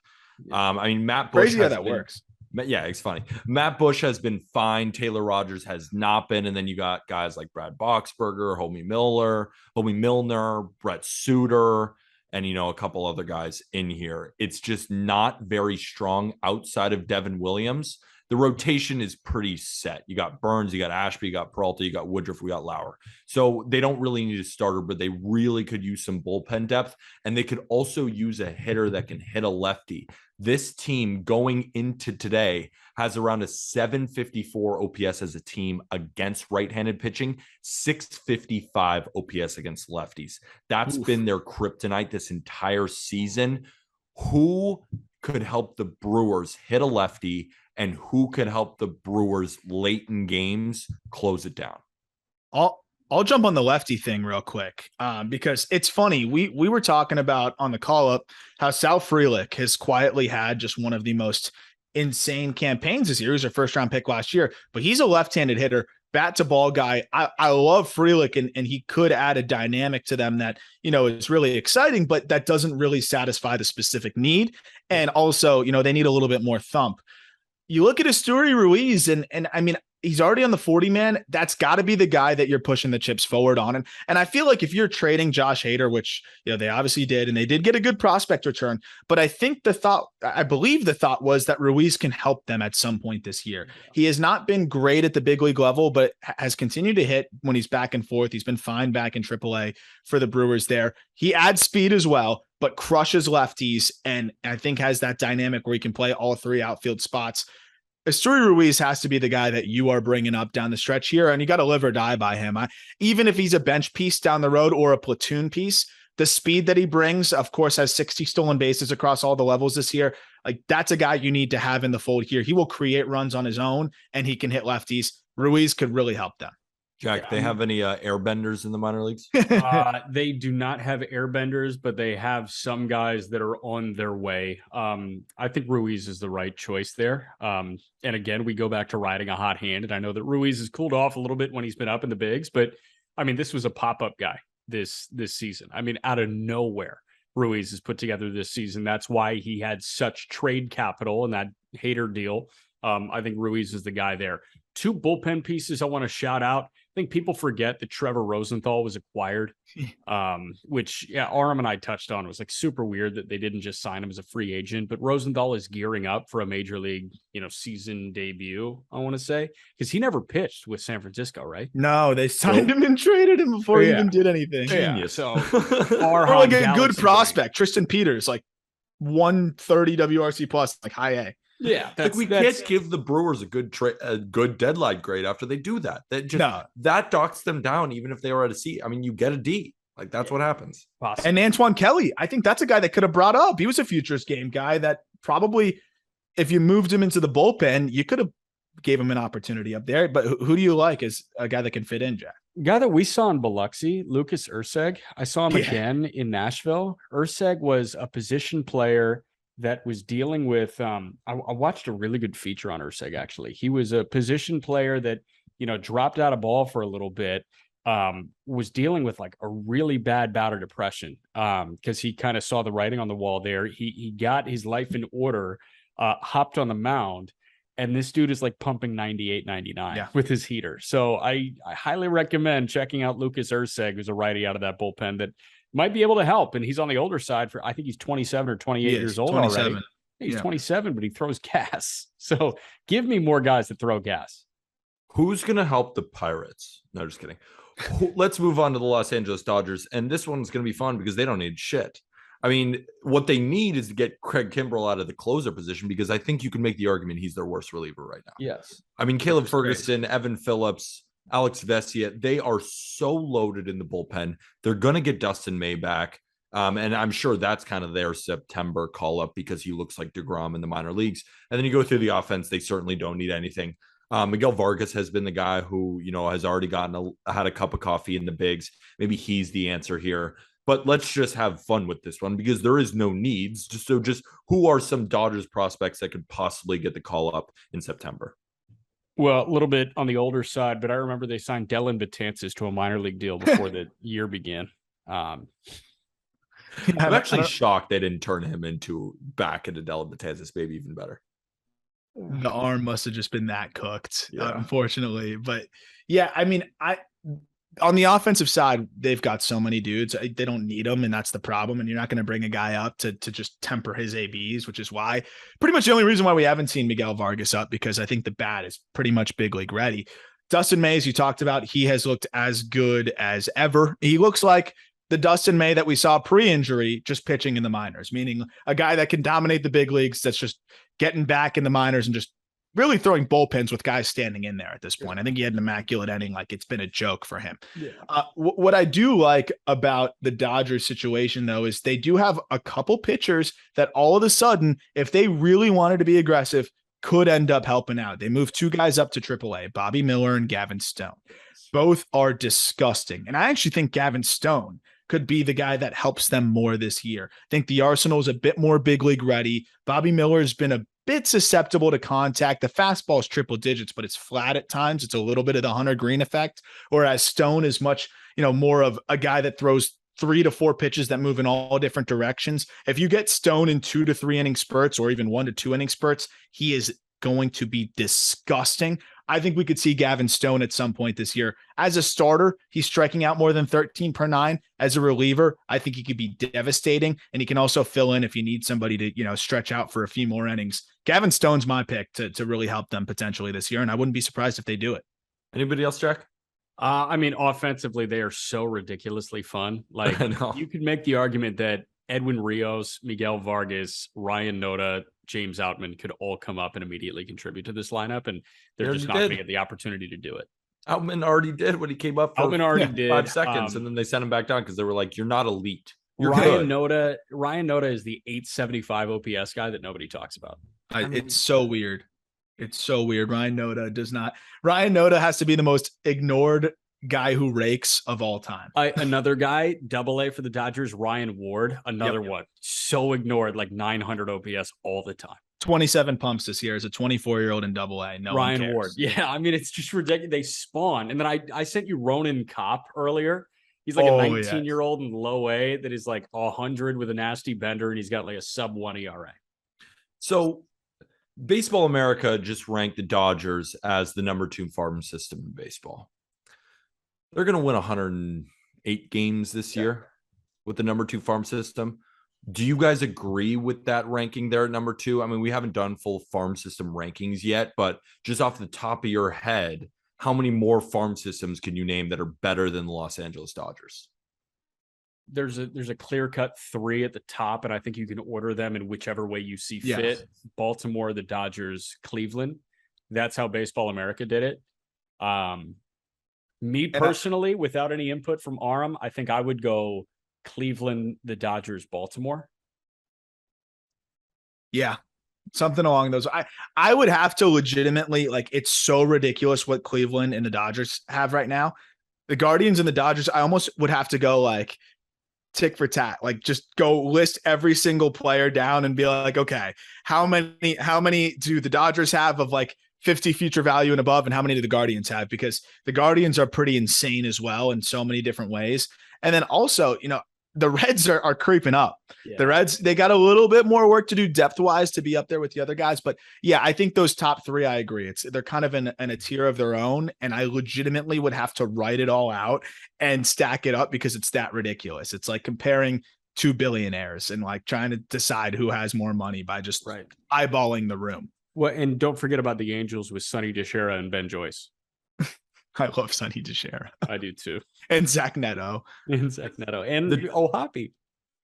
I mean, Matt Bush. Crazy how that works. Yeah, it's funny. Matt Bush has been fine. Taylor Rogers has not been. And then you got guys like Brad Boxberger, Homie Milner, Brett Suter, and, a couple other guys in here. It's just not very strong outside of Devin Williams. The rotation is pretty set. You got Burns, you got Ashby, you got Peralta, you got Woodruff, we got Lauer. So they don't really need a starter, but they really could use some bullpen depth. And they could also use a hitter that can hit a lefty. This team going into today has around a 754 OPS as a team against right-handed pitching, 655 OPS against lefties. That's been their kryptonite this entire season. Who could help the Brewers hit a lefty, and who could help the Brewers late in games close it down? I'll jump on the lefty thing real quick, because it's funny. We were talking about on the call up how Sal Frelick has quietly had just one of the most insane campaigns this year. He was a first round pick last year, but he's a left-handed hitter, bat to ball guy. I love Frelick, and he could add a dynamic to them that, is really exciting, but that doesn't really satisfy the specific need. And also, they need a little bit more thump. You look at Asturi Ruiz, and I mean, he's already on the 40-man. That's got to be the guy that you're pushing the chips forward on. And I feel like if you're trading Josh Hader, which, they obviously did, and they did get a good prospect return, but I believe the thought was that Ruiz can help them at some point this year. He has not been great at the big league level, but has continued to hit when he's back and forth. He's been fine back in AAA for the Brewers there. He adds speed as well, but crushes lefties, and I think has that dynamic where he can play all 3 outfield spots. Asturi Ruiz has to be the guy that you are bringing up down the stretch here, and you got to live or die by him. Even if he's a bench piece down the road or a platoon piece, the speed that he brings, of course, has 60 stolen bases across all the levels this year. Like, that's a guy you need to have in the fold here. He will create runs on his own, and he can hit lefties. Ruiz could really help them. Jack, they have any airbenders in the minor leagues? They do not have airbenders, but they have some guys that are on their way. I think Ruiz is the right choice there. And again, we go back to riding a hot hand. And I know that Ruiz has cooled off a little bit when he's been up in the bigs, but I mean, this was a pop-up guy this season. I mean, out of nowhere, Ruiz has put together this season. That's why he had such trade capital in that Hader deal. I think Ruiz is the guy there. 2 bullpen pieces I want to shout out. I think people forget that Trevor Rosenthal was acquired, which Aram and I touched on. It was like super weird that they didn't just sign him as a free agent, but Rosenthal is gearing up for a major league, season debut, I want to say, because he never pitched with San Francisco, right? No, they signed him and traded him before he even did anything. Yeah, so or like a good prospect, Tristan Peters, like 130 WRC plus, like high A. Yeah, we can't give the Brewers a good deadline grade after they do that. That docks them down, even if they were at a C. I mean, you get a D. Like, that's what happens. Possibly. And Antoine Kelly, I think that's a guy that could have brought up. He was a futures game guy that probably, if you moved him into the bullpen, you could have gave him an opportunity up there. But who do you like as a guy that can fit in, Jack? Guy that we saw in Biloxi, Lucas Erceg. I saw him again in Nashville. Erceg was a position player that was dealing with, I watched a really good feature on Erceg, actually. He was a position player that, dropped out of ball for a little bit, was dealing with like a really bad bout of depression because he kind of saw the writing on the wall there. He got his life in order, hopped on the mound, and this dude is like pumping 98, 99 with his heater. So I highly recommend checking out Lucas Erceg, who's a righty out of that bullpen that might be able to help. And he's on the older side I think he's 27 or 28 years old 27. Already. He's 27, but he throws gas. So give me more guys that throw gas. Who's going to help the Pirates? No, just kidding. Let's move on to the Los Angeles Dodgers. And this one's going to be fun because they don't need shit. I mean, what they need is to get Craig Kimbrell out of the closer position, because I think you can make the argument he's their worst reliever right now. Yes. I mean, Caleb Ferguson, Evan Phillips, Alex Vesia, they are so loaded in the bullpen. They're going to get Dustin May back. And I'm sure that's kind of their September call up because he looks like DeGrom in the minor leagues. And then you go through the offense, they certainly don't need anything. Miguel Vargas has been the guy who, has already had a cup of coffee in the bigs. Maybe he's the answer here. But let's just have fun with this one because there is no needs. Just who are some Dodgers prospects that could possibly get the call up in September? Well, a little bit on the older side, but I remember they signed Dellin Betances to a minor league deal before the year began. I'm actually shocked they didn't turn him back into Dellin Betances, maybe even better. The arm must have just been that cooked, unfortunately. But yeah, I mean, on the offensive side, they've got so many dudes. They don't need them, and that's the problem. And you're not going to bring a guy up to just temper his ABs, which is why pretty much the only reason why we haven't seen Miguel Vargas up, because I think the bat is pretty much big league ready. Dustin May, as you talked about, he has looked as good as ever. He looks like the Dustin May that we saw pre-injury, just pitching in the minors, meaning a guy that can dominate the big leagues, that's just getting back in the minors and just really throwing bullpens with guys standing in there at this point. I think he had an immaculate inning. Like, it's been a joke for him. Yeah. What I do like about the Dodgers situation, though, is they do have a couple pitchers that all of a sudden, if they really wanted to be aggressive, could end up helping out. They moved two guys up to AAA, Bobby Miller and Gavin Stone. Both are disgusting. And I actually think Gavin Stone could be the guy that helps them more this year. I think the arsenal is a bit more big league ready. Bobby Miller has been a bit susceptible to contact. The fastball is triple digits, but it's flat at times. It's a little bit of the Hunter Green effect, whereas Stone is much, more of a guy that throws 3 to 4 pitches that move in all different directions. If you get Stone in 2 to 3 inning spurts, or even 1 to 2 inning spurts, he is going to be disgusting. I think we could see Gavin Stone at some point this year. As a starter, he's striking out more than 13 per 9. As a reliever, I think he could be devastating, and he can also fill in if you need somebody to, stretch out for a few more innings. Gavin Stone's my pick to really help them potentially this year, and I wouldn't be surprised if they do it. Anybody else, Jack? I mean, offensively, they are so ridiculously fun. Like, you could make the argument that Edwin Rios, Miguel Vargas, Ryan Noda, James Outman could all come up and immediately contribute to this lineup, and they're just not going to get the opportunity to do it. Outman already did when he came up. Outman already did 5 seconds, and then they sent him back down because they were like, "You're not elite." Ryan Noda is the 875 OPS guy that nobody talks about. It's so weird. It's so weird. Ryan Noda has to be the most ignored guy who rakes of all time. Another guy, AA for the Dodgers, Ryan Ward, another one. So ignored, like 900 OPS all the time. 27 pumps this year as a 24-year-old in AA. No, Ryan Ward. Yeah, I mean, it's just ridiculous. They spawn. And then I sent you Ronan Kopp earlier. He's like a 19-year-old in low A that is like 100 with a nasty bender, and he's got like a sub-1 ERA. So Baseball America just ranked the Dodgers as the number 2 farm system in baseball. They're going to win 108 games this year with the number 2 farm system. Do you guys agree with that ranking there at number 2? I mean, we haven't done full farm system rankings yet, but just off the top of your head, how many more farm systems can you name that are better than the Los Angeles Dodgers? there's a clear-cut 3 at the top, and I think you can order them in whichever way you see fit. Yes. Baltimore, the Dodgers, Cleveland. That's how Baseball America did it. Me personally, without any input from Aram, I think I would go Cleveland, the Dodgers, Baltimore. Yeah. Something along those. I would have to legitimately, like, it's so ridiculous what Cleveland and the Dodgers have right now. The Guardians and the Dodgers, I almost would have to go like tick for tat, like just go list every single player down and be like, okay, how many do the Dodgers have of like 50 future value and above, and how many do the Guardians have? Because the Guardians are pretty insane as well in so many different ways. And then also, the Reds are creeping up. Yeah. The Reds, they got a little bit more work to do depth-wise to be up there with the other guys. But yeah, I think those top 3, I agree. They're kind of in a tier of their own. And I legitimately would have to write it all out and stack it up because it's that ridiculous. It's like comparing 2 billionaires and like trying to decide who has more money by just eyeballing the room. Well, and don't forget about the Angels with Sonny DeChara and Ben Joyce. I love Sonny DeChara. I do too. And Zach Neto. And Hoppy.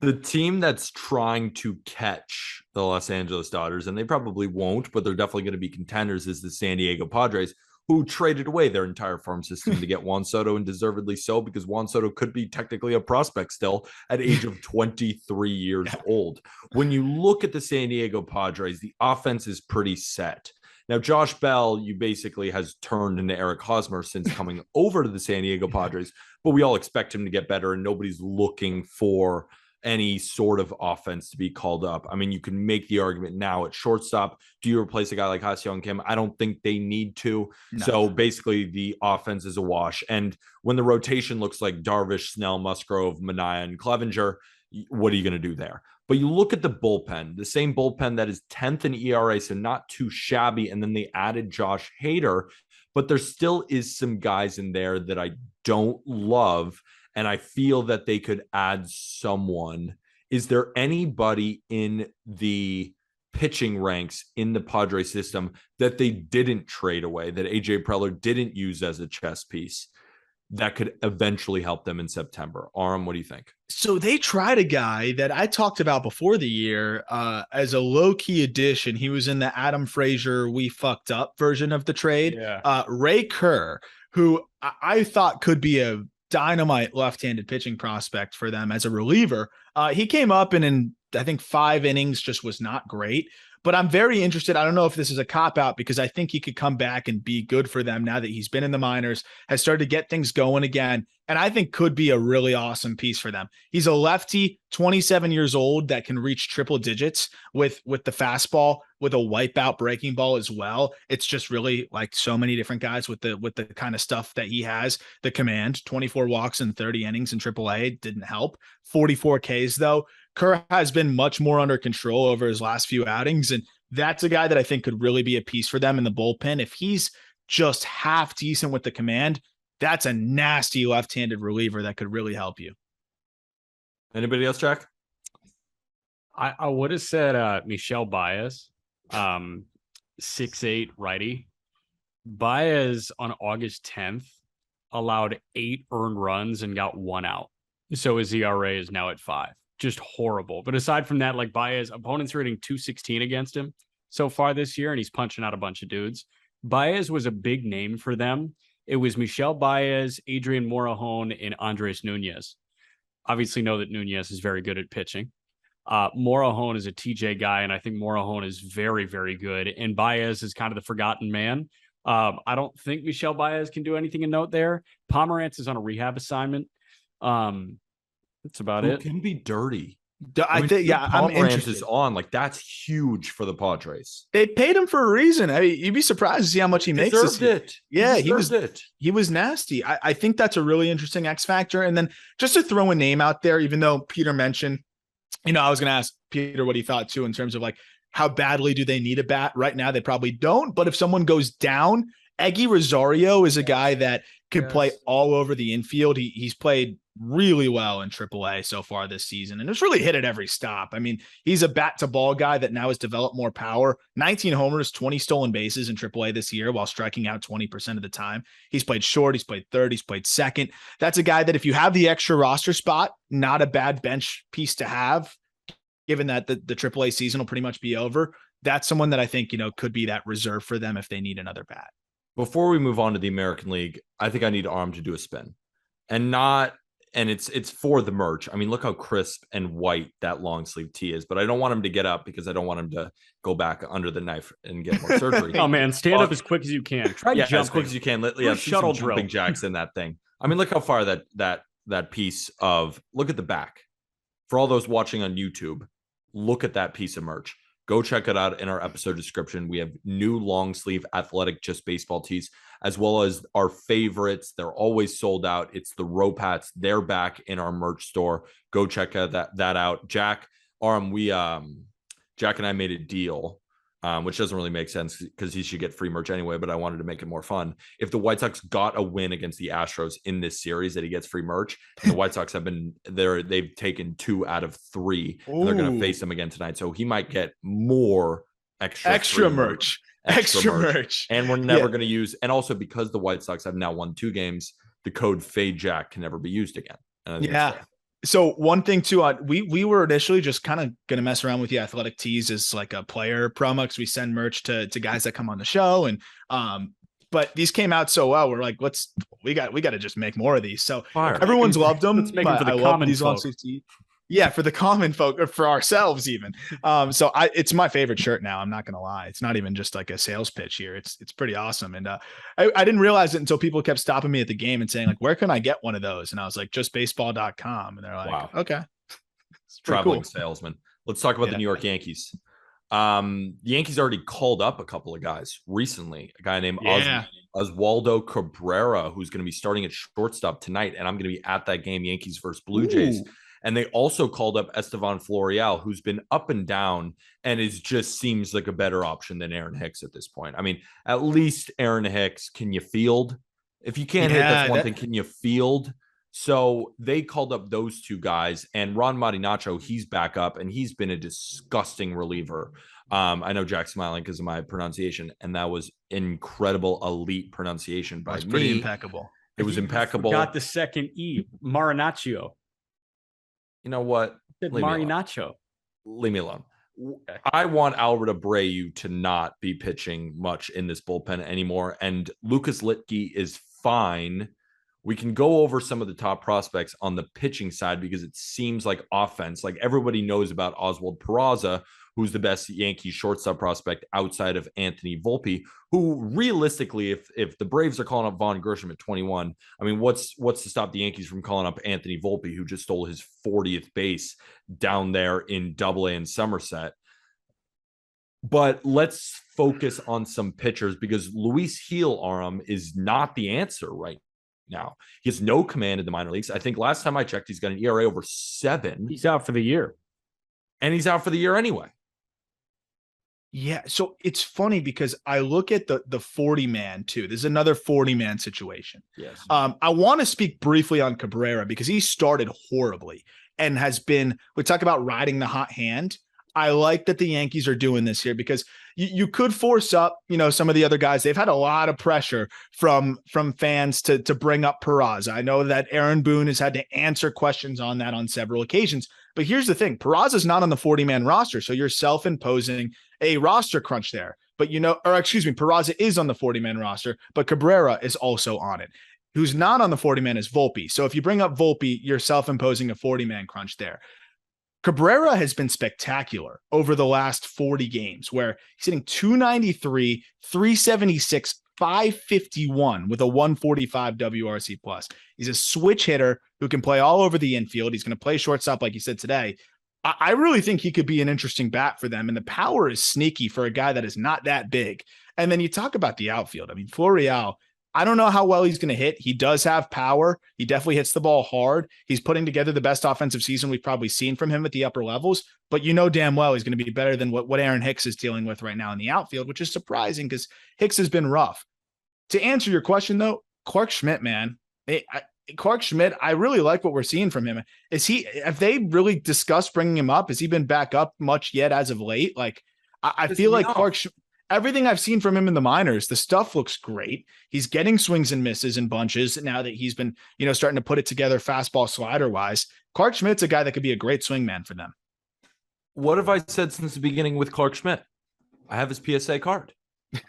The team that's trying to catch the Los Angeles Dodgers, and they probably won't, but they're definitely going to be contenders, is the San Diego Padres, who traded away their entire farm system to get Juan Soto, and deservedly so, because Juan Soto could be technically a prospect still at age of 23 years old. When you look at the San Diego Padres, the offense is pretty set. Now, Josh Bell, you basically has turned into Eric Hosmer since coming over to the San Diego Padres, but we all expect him to get better, and nobody's looking for any sort of offense to be called up. I mean, you can make the argument now at shortstop. Do you replace a guy like Ha-Seong Kim? I don't think they need to. No. So basically the offense is a wash. And when the rotation looks like Darvish, Snell, Musgrove, Manaea, and Clevenger, what are you going to do there? But you look at the bullpen, the same bullpen that is 10th in ERA, so not too shabby. And then they added Josh Hader, but there still is some guys in there that I don't love. And I feel that they could add someone. Is there anybody in the pitching ranks in the Padres system that they didn't trade away, that AJ Preller didn't use as a chess piece, that could eventually help them in September? Aram, what do you think? So they tried a guy that I talked about before the year as a low-key addition. He was in the Adam Frazier "we fucked up" version of the trade. Ray Kerr, who I thought could be a dynamite left-handed pitching prospect for them as a reliever. He came up and in, I think, 5 innings just was not great. But I'm very interested. I don't know if this is a cop-out because I think he could come back and be good for them now that he's been in the minors, has started to get things going again, and I think could be a really awesome piece for them. He's a lefty, 27 years old, that can reach triple digits with the fastball, with a wipeout breaking ball as well. It's just really like so many different guys with the kind of stuff that he has. The command, 24 walks in 30 innings in AAA didn't help. 44 Ks though. Kerr has been much more under control over his last few outings, and that's a guy that I think could really be a piece for them in the bullpen. If he's just half decent with the command, that's a nasty left-handed reliever that could really help you. Anybody else, Jack? I would have said Michel Baez, 6'8" righty. Baez on August 10th allowed 8 earned runs and got 1 out. So his ERA is now at 5. Just horrible. But aside from that, like, Baez, opponents are hitting .216 against him so far this year, and he's punching out a bunch of dudes. Baez was a big name for them. It was Michel Baez, Adrian Morejon, and Andres Nunez. Obviously know that Nunez is very good at pitching. Morejon is a TJ guy, and I think Morejon is very, very good. And Baez is kind of the forgotten man. I don't think Michel Baez can do anything of note there. Pomerantz is on a rehab assignment. That's about it. Can be dirty. I'm interested. Is on, like, that's huge for the Padres. They paid him for a reason. I mean, you'd be surprised to see how much he makes. Deserved it. Yeah, he was nasty. I think that's a really interesting X factor. And then just to throw a name out there, even though Peter mentioned, I was going to ask Peter what he thought too in terms of like how badly do they need a bat right now? They probably don't. But if someone goes down, Eggy Rosario is a guy that could play all over the infield. He's played really well in AAA so far this season, and it's really hit at every stop. I mean, he's a bat to ball guy that now has developed more power. 19 homers, 20 stolen bases in AAA this year, while striking out 20% of the time. He's played short, he's played third, he's played second. That's a guy that if you have the extra roster spot, not a bad bench piece to have, given that the AAA season will pretty much be over. That's someone that I think, could be that reserve for them if they need another bat. Before we move on to the American League, I think I need Arm to do a spin, and it's for the merch. I mean, look how crisp and white that long sleeve tee is, but I don't want him to get up because I don't want him to go back under the knife and get more surgery. Oh man, stand up as quick as you can. Try jumping as quick as you can. Shuttle drill. Jumping jacks in that thing. I mean, look how far that piece of, look at the back. For all those watching on YouTube, look at that piece of merch. Go check it out in our episode description. We have new long sleeve athletic just baseball tees, as well as our favorites. They're always sold out. It's the rope hats. They're back in our merch store. Go check that out. Jack and I made a deal, which doesn't really make sense because he should get free merch anyway, but I wanted to make it more fun. If the White Sox got a win against the Astros in this series, that he gets free merch. And the White Sox have been there. They've taken 2 out of 3. And they're going to face them again tonight. So he might get more extra merch. Extra merch. And we're never going to use, and also because the White Sox have now won 2 games, the code Fade Jack can never be used again. Yeah. So one thing too, we were initially just kind of going to mess around with the athletic tees as like a player promo, because we send merch to guys that come on the show. And, but these came out so well. We're like, we got to just make more of these. So everyone's loved them. Let's make them for the common folk. Yeah, for the common folk, or for ourselves even. So it's my favorite shirt now. I'm not gonna lie. It's not even just like a sales pitch here. It's pretty awesome. And I didn't realize it until people kept stopping me at the game and saying like, where can I get one of those? And I was like, justbaseball.com. And they're like, wow, okay. Traveling salesman. Let's talk about the New York Yankees. The Yankees already called up a couple of guys recently. A guy named Oswaldo Cabrera, who's going to be starting at shortstop tonight. And I'm going to be at that game, Yankees versus Blue Jays. And they also called up Estevan Florial, who's been up and down and just seems like a better option than Aaron Hicks at this point. I mean, at least Aaron Hicks, can you field? If you can't hit, that's one thing. Can you field? So they called up those 2 guys, and Ron Marinaccio, he's back up, and he's been a disgusting reliever. I know Jack's smiling because of my pronunciation, and that was incredible, elite pronunciation by me. Pretty impeccable. It was impeccable. Got the second E, Marinaccio. You know what? Marinaccio. Leave me alone. I want Albert Abreu to not be pitching much in this bullpen anymore. And Lucas Litke is fine. We can go over some of the top prospects on the pitching side because it seems like offense. Like everybody knows about Oswald Peraza, who's the best Yankee shortstop prospect outside of Anthony Volpe, who realistically, if the Braves are calling up Vaughn Gershom at 21, I mean, what's to stop the Yankees from calling up Anthony Volpe, who just stole his 40th base down there in AA in Somerset? But let's focus on some pitchers because Luis Gil Aram is not the answer right now. He has no command in the minor leagues. I think last time I checked, he's got an ERA over 7. He's out for the year. And he's out for the year anyway. Yeah, so it's funny because I look at the 40-man too. There's another 40-man situation. Yes. I want to speak briefly on Cabrera because he started horribly and has been, we talk about riding the hot hand. I like that the Yankees are doing this here because you could force up, some of the other guys. They've had a lot of pressure from fans to bring up Peraza. I know that Aaron Boone has had to answer questions on that on several occasions. But here's the thing. Peraza's not on the 40-man roster, so you're self-imposing a roster crunch there. But Peraza is on the 40-man roster, but Cabrera is also on it. Who's not on the 40-man is Volpe. So if you bring up Volpe, you're self-imposing a 40-man crunch there. Cabrera has been spectacular over the last 40 games where he's hitting 293, 376, 551 with a 145 WRC plus. He's a switch hitter who can play all over the infield. He's going to play shortstop like you said today. I really think he could be an interesting bat for them. And the power is sneaky for a guy that is not that big. And then you talk about the outfield. I mean, Florial, I don't know how well he's going to hit. He does have power. He definitely hits the ball hard. He's putting together the best offensive season we've probably seen from him at the upper levels, but damn well he's going to be better than what Aaron Hicks is dealing with right now in the outfield, which is surprising because Hicks has been rough. To answer your question though, Clark Schmidt, man, Clark Schmidt, I really like what we're seeing from him. Have they really discussed bringing him up? Has he been back up much yet as of late? Like, I feel like everything I've seen from him in the minors, the stuff looks great. He's getting swings and misses and bunches now that he's been, starting to put it together fastball slider wise. Clark Schmidt's a guy that could be a great swingman for them. What have I said since the beginning with Clark Schmidt? I have his PSA card.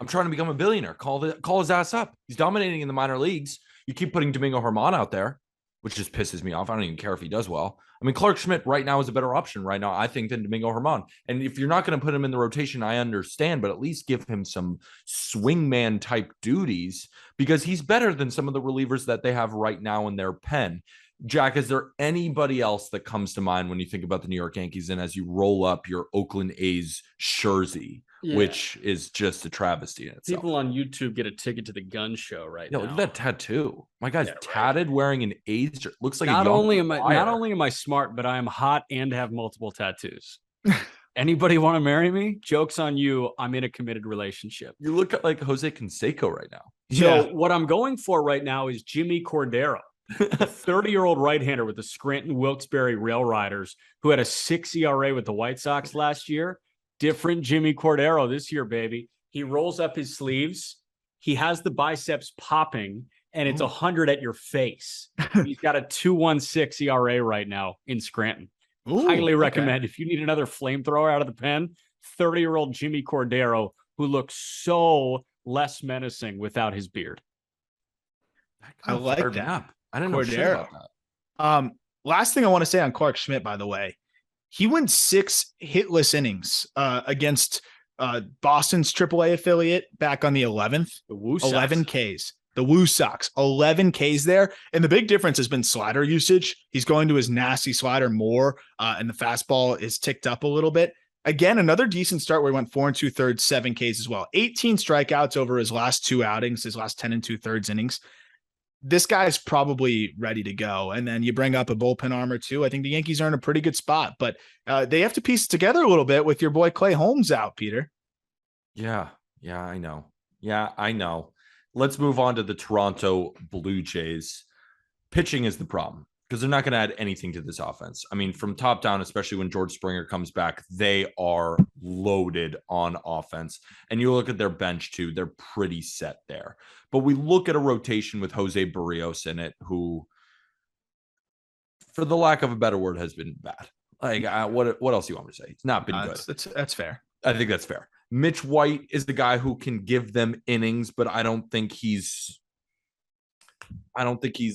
I'm trying to become a billionaire. Call his ass up. He's dominating in the minor leagues. You keep putting Domingo Germán out there, which just pisses me off. I don't even care if he does well. I mean, Clark Schmidt right now is a better option right now, I think, than Domingo Germán. And if you're not going to put him in the rotation, I understand, but at least give him some swingman type duties because he's better than some of the relievers that they have right now in their pen. Jack, is there anybody else that comes to mind when you think about the New York Yankees and as you roll up your Oakland A's jersey, which is just a travesty in itself? People on YouTube get a ticket to the gun show right now. Look at that tattoo. My guy's tatted, wearing an A's jersey. Looks like not only am I smart, but I am hot and have multiple tattoos. Anybody want to marry me? Joke's on you. I'm in a committed relationship. You look like Jose Canseco right now. So what I'm going for right now is Jimmy Cordero. A 30-year-old right-hander with the Scranton Wilkes-Barre Rail Riders who had a 6 ERA with the White Sox last year. Different Jimmy Cordero this year, baby. He rolls up his sleeves. He has the biceps popping, and it's 100 at your face. He's got a 2.16 ERA right now in Scranton. Highly recommend if you need another flamethrower out of the pen, 30-year-old Jimmy Cordero, who looks so less menacing without his beard. I like that. I didn't know shit about that. Last thing I want to say on Clark Schmidt, by the way, he went 6 hitless innings against Boston's AAA affiliate back on the 11th. The Woo 11 Ks. The Woo Sox, 11 Ks there. And the big difference has been slider usage. He's going to his nasty slider more, and the fastball is ticked up a little bit. Again, another decent start where he went 4 2/3, 7 Ks as well. 18 strikeouts over his last 2 outings, his last 10 2/3 innings. This guy's probably ready to go. And then you bring up a bullpen arm or two. I think the Yankees are in a pretty good spot, but they have to piece it together a little bit with your boy Clay Holmes out, Peter. Yeah, I know. Let's move on to the Toronto Blue Jays. Pitching is the problem because they're not going to add anything to this offense. I mean, from top down, especially when George Springer comes back, they are loaded on offense. And you look at their bench too, they're pretty set there. But we look at a rotation with Jose Barrios in it, who, for the lack of a better word, has been bad. Like, what else do you want me to say? It's not been good. That's fair. I think that's fair. Mitch White is the guy who can give them innings, but I don't think he's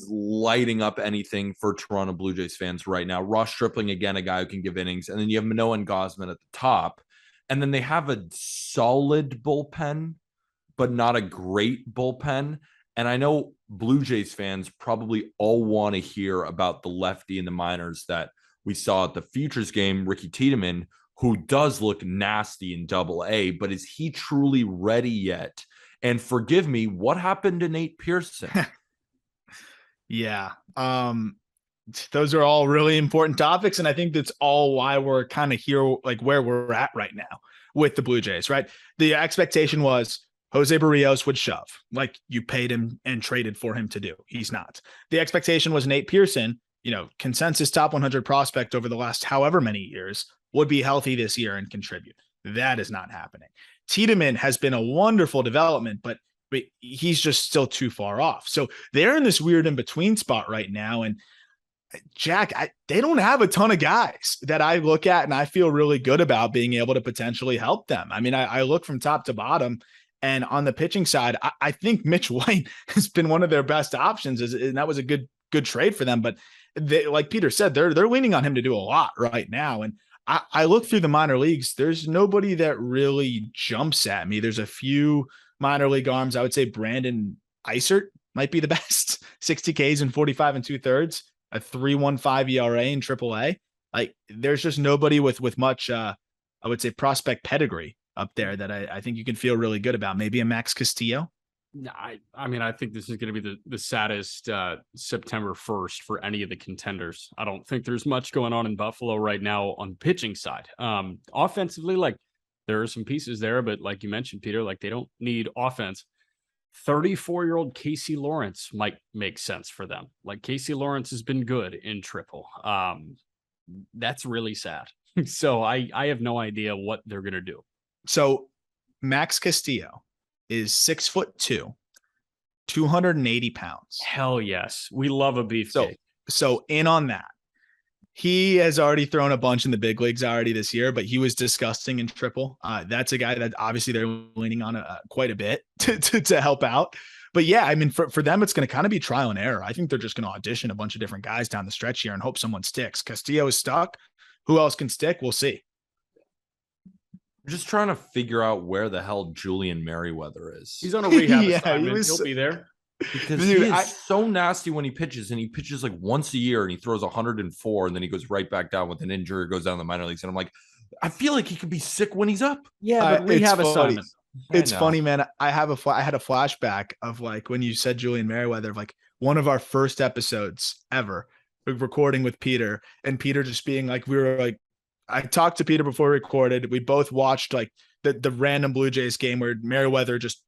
lighting up anything for Toronto Blue Jays fans right now. Ross Stripling, again, a guy who can give innings. And then you have Manoah and Gausman at the top. And then they have a solid bullpen, but not a great bullpen. And I know Blue Jays fans probably all want to hear about the lefty in the minors that we saw at the Futures game, Ricky Tiedemann, who does look nasty in Double-A, but is he truly ready yet? And forgive me, what happened to Nate Pearson? Yeah. Those are all really important topics. And I think that's all why we're kind of here, like where we're at right now with the Blue Jays, right? The expectation was Jose Barrios would shove, like you paid him and traded for him to do. He's not. The expectation was Nate Pearson, consensus top 100 prospect over the last however many years, would be healthy this year and contribute. That is not happening. Tiedemann has been a wonderful development, but he's just still too far off. So they're in this weird in-between spot right now. And Jack, they don't have a ton of guys that I look at and I feel really good about being able to potentially help them. I mean, I look from top to bottom, and on the pitching side, I think Mitch White has been one of their best options, and that was a good trade for them. But they, like Peter said, they're leaning on him to do a lot right now. And I look through the minor leagues, there's nobody that really jumps at me. There's a few minor league arms. I would say Brandon Eisert might be the best. 60 Ks and 45 2/3, a 3.15 ERA in AAA. Like, there's just nobody with much, I would say, prospect pedigree up there that I think you can feel really good about. Maybe a Max Castillo. No, I mean, I think this is going to be the saddest September 1st for any of the contenders. I don't think there's much going on in Buffalo right now on the pitching side. Offensively, like, there are some pieces there, but like you mentioned, Peter, like, they don't need offense. 34-year-old Casey Lawrence might make sense for them. Like Casey Lawrence has been good in triple. That's really sad. So I have no idea what they're going to do. So Max Castillo is 6'2", 280 pounds. Hell yes. We love a beefcake. So in on that. He has already thrown a bunch in the big leagues already this year, but he was disgusting in triple. That's a guy that obviously they're leaning on quite a bit to help out. But yeah, I mean, for them, it's going to kind of be trial and error. I think they're just going to audition a bunch of different guys down the stretch here and hope someone sticks. Castillo is stuck. Who else can stick? We'll see. I'm just trying to figure out where the hell Julian Merriweather is. He's on a rehab assignment. He'll be there. Because he is so nasty when he pitches, and he pitches like once a year and he throws 104 and then he goes right back down with an injury or goes down the minor leagues. And I'm like, I feel like he could be sick when he's up. Yeah, but rehab assignment. It's funny, man. I had a flashback of like when you said Julian Merriweather, of like one of our first episodes ever recording with Peter, and Peter just being like, I talked to Peter before we recorded. We both watched like the random Blue Jays game where Merriweather just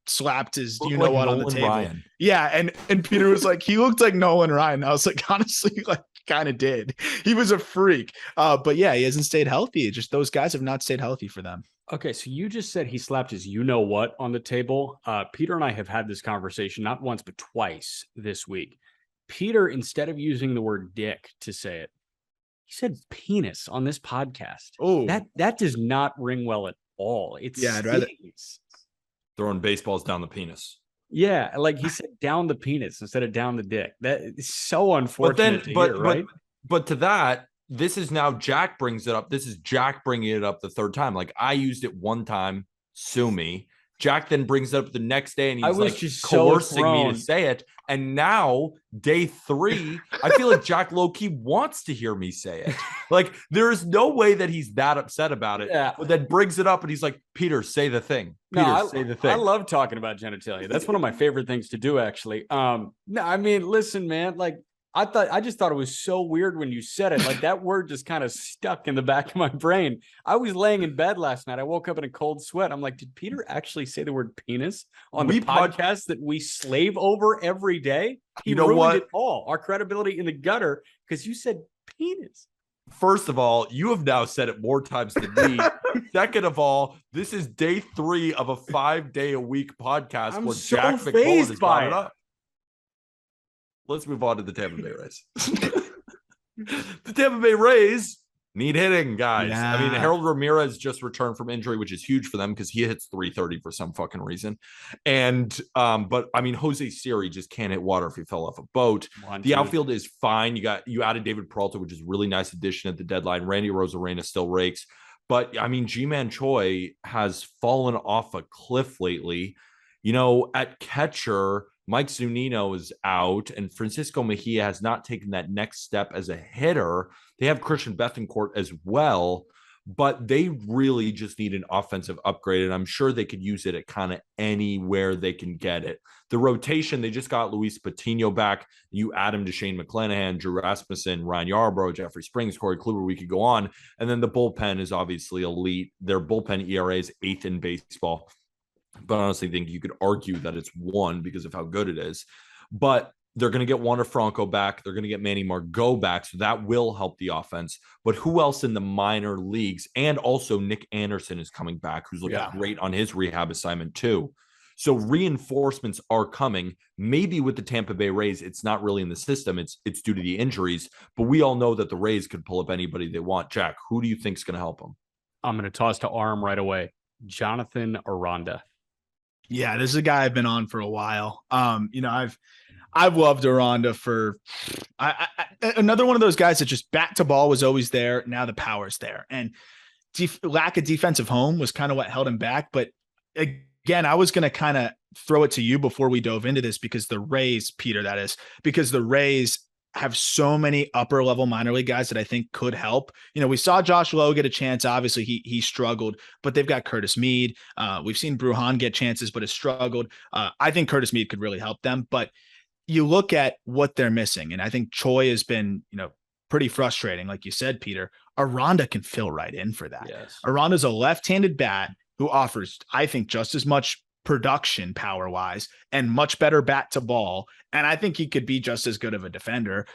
slapped his on the table. Ryan. Yeah, and Peter was like, he looked like Nolan Ryan. I was like, honestly, like kind of did. He was a freak. But yeah, he hasn't stayed healthy. Just those guys have not stayed healthy for them. Okay, so you just said he slapped his what on the table. Peter and I have had this conversation not once but twice this week. Peter, instead of using the word dick to say it, he said penis on this podcast. Oh, that does not ring well at all. I'd rather throwing baseballs down the penis. Yeah, like he said down the penis instead of down the dick. That is so unfortunate to hear, right? But to that, this is now Jack brings it up. This is Jack bringing it up the third time. Like I used it one time, sue me. Jack then brings it up the next day and he's like just coercing me to say it. And now day 3, I feel like Jack low-key wants to hear me say it. Like there is no way that he's that upset about it. Yeah. But then brings it up and he's like, Peter, say the thing. Say the thing. I love talking about genitalia. That's one of my favorite things to do, actually. No, I mean, listen, man, like I just thought it was so weird when you said it. Like that word just kind of stuck in the back of my brain. I was laying in bed last night. I woke up in a cold sweat. I'm like, did Peter actually say the word penis on the podcast that we slave over every day? He ruined it all. Our credibility in the gutter because you said penis. First of all, you have now said it more times than me. Second of all, this is day 3 of a 5-day-a-week podcast where Jack McMullen has brought it up. Let's move on to the Tampa Bay Rays. The Tampa Bay Rays need hitting, guys. Yeah. I mean, Harold Ramirez just returned from injury, which is huge for them because he hits 330 for some fucking reason. And but I mean, Jose Siri just can't hit water if he fell off a boat. The outfield is fine. You added David Peralta, which is a really nice addition at the deadline. Randy Rosarena still rakes. But I mean, G-Man Choi has fallen off a cliff lately. You know, at catcher, Mike Zunino is out, and Francisco Mejia has not taken that next step as a hitter. They have Christian Bethancourt as well, but they really just need an offensive upgrade, and I'm sure they could use it at kind of anywhere they can get it. The rotation, they just got Luis Patino back. You add him to Shane McClanahan, Drew Rasmussen, Ryan Yarbrough, Jeffrey Springs, Corey Kluber. We could go on. And then the bullpen is obviously elite. Their bullpen ERA is 8th in baseball. But I honestly think you could argue that it's 1 because of how good it is. But they're going to get Wander Franco back. They're going to get Manny Margot back. So that will help the offense. But who else in the minor leagues? And also Nick Anderson is coming back, who's looking great on his rehab assignment too. So reinforcements are coming. Maybe with the Tampa Bay Rays, it's not really in the system. It's due to the injuries. But we all know that the Rays could pull up anybody they want. Jack, who do you think is going to help them? I'm going to toss to Arm right away. Jonathan Aranda. Yeah, this is a guy I've been on for a while. You know, I've loved Aranda for another one of those guys that just bat to ball was always there. Now the power's there, and lack of defensive home was kind of what held him back. But again, I was going to kind of throw it to you before we dove into this because the Rays, Peter, that is because the Rays have so many upper level minor league guys that I think could help. You know, we saw Josh Lowe get a chance. Obviously he struggled, but they've got Curtis Mead. We've seen Brujan get chances, but has struggled. I think Curtis Mead could really help them, but you look at what they're missing. And I think Choi has been, you know, pretty frustrating. Like you said, Peter, Aranda can fill right in for that. Yes. Aranda's a left-handed bat who offers, I think, just as much production power wise and much better bat to ball. And I think he could be just as good of a defender.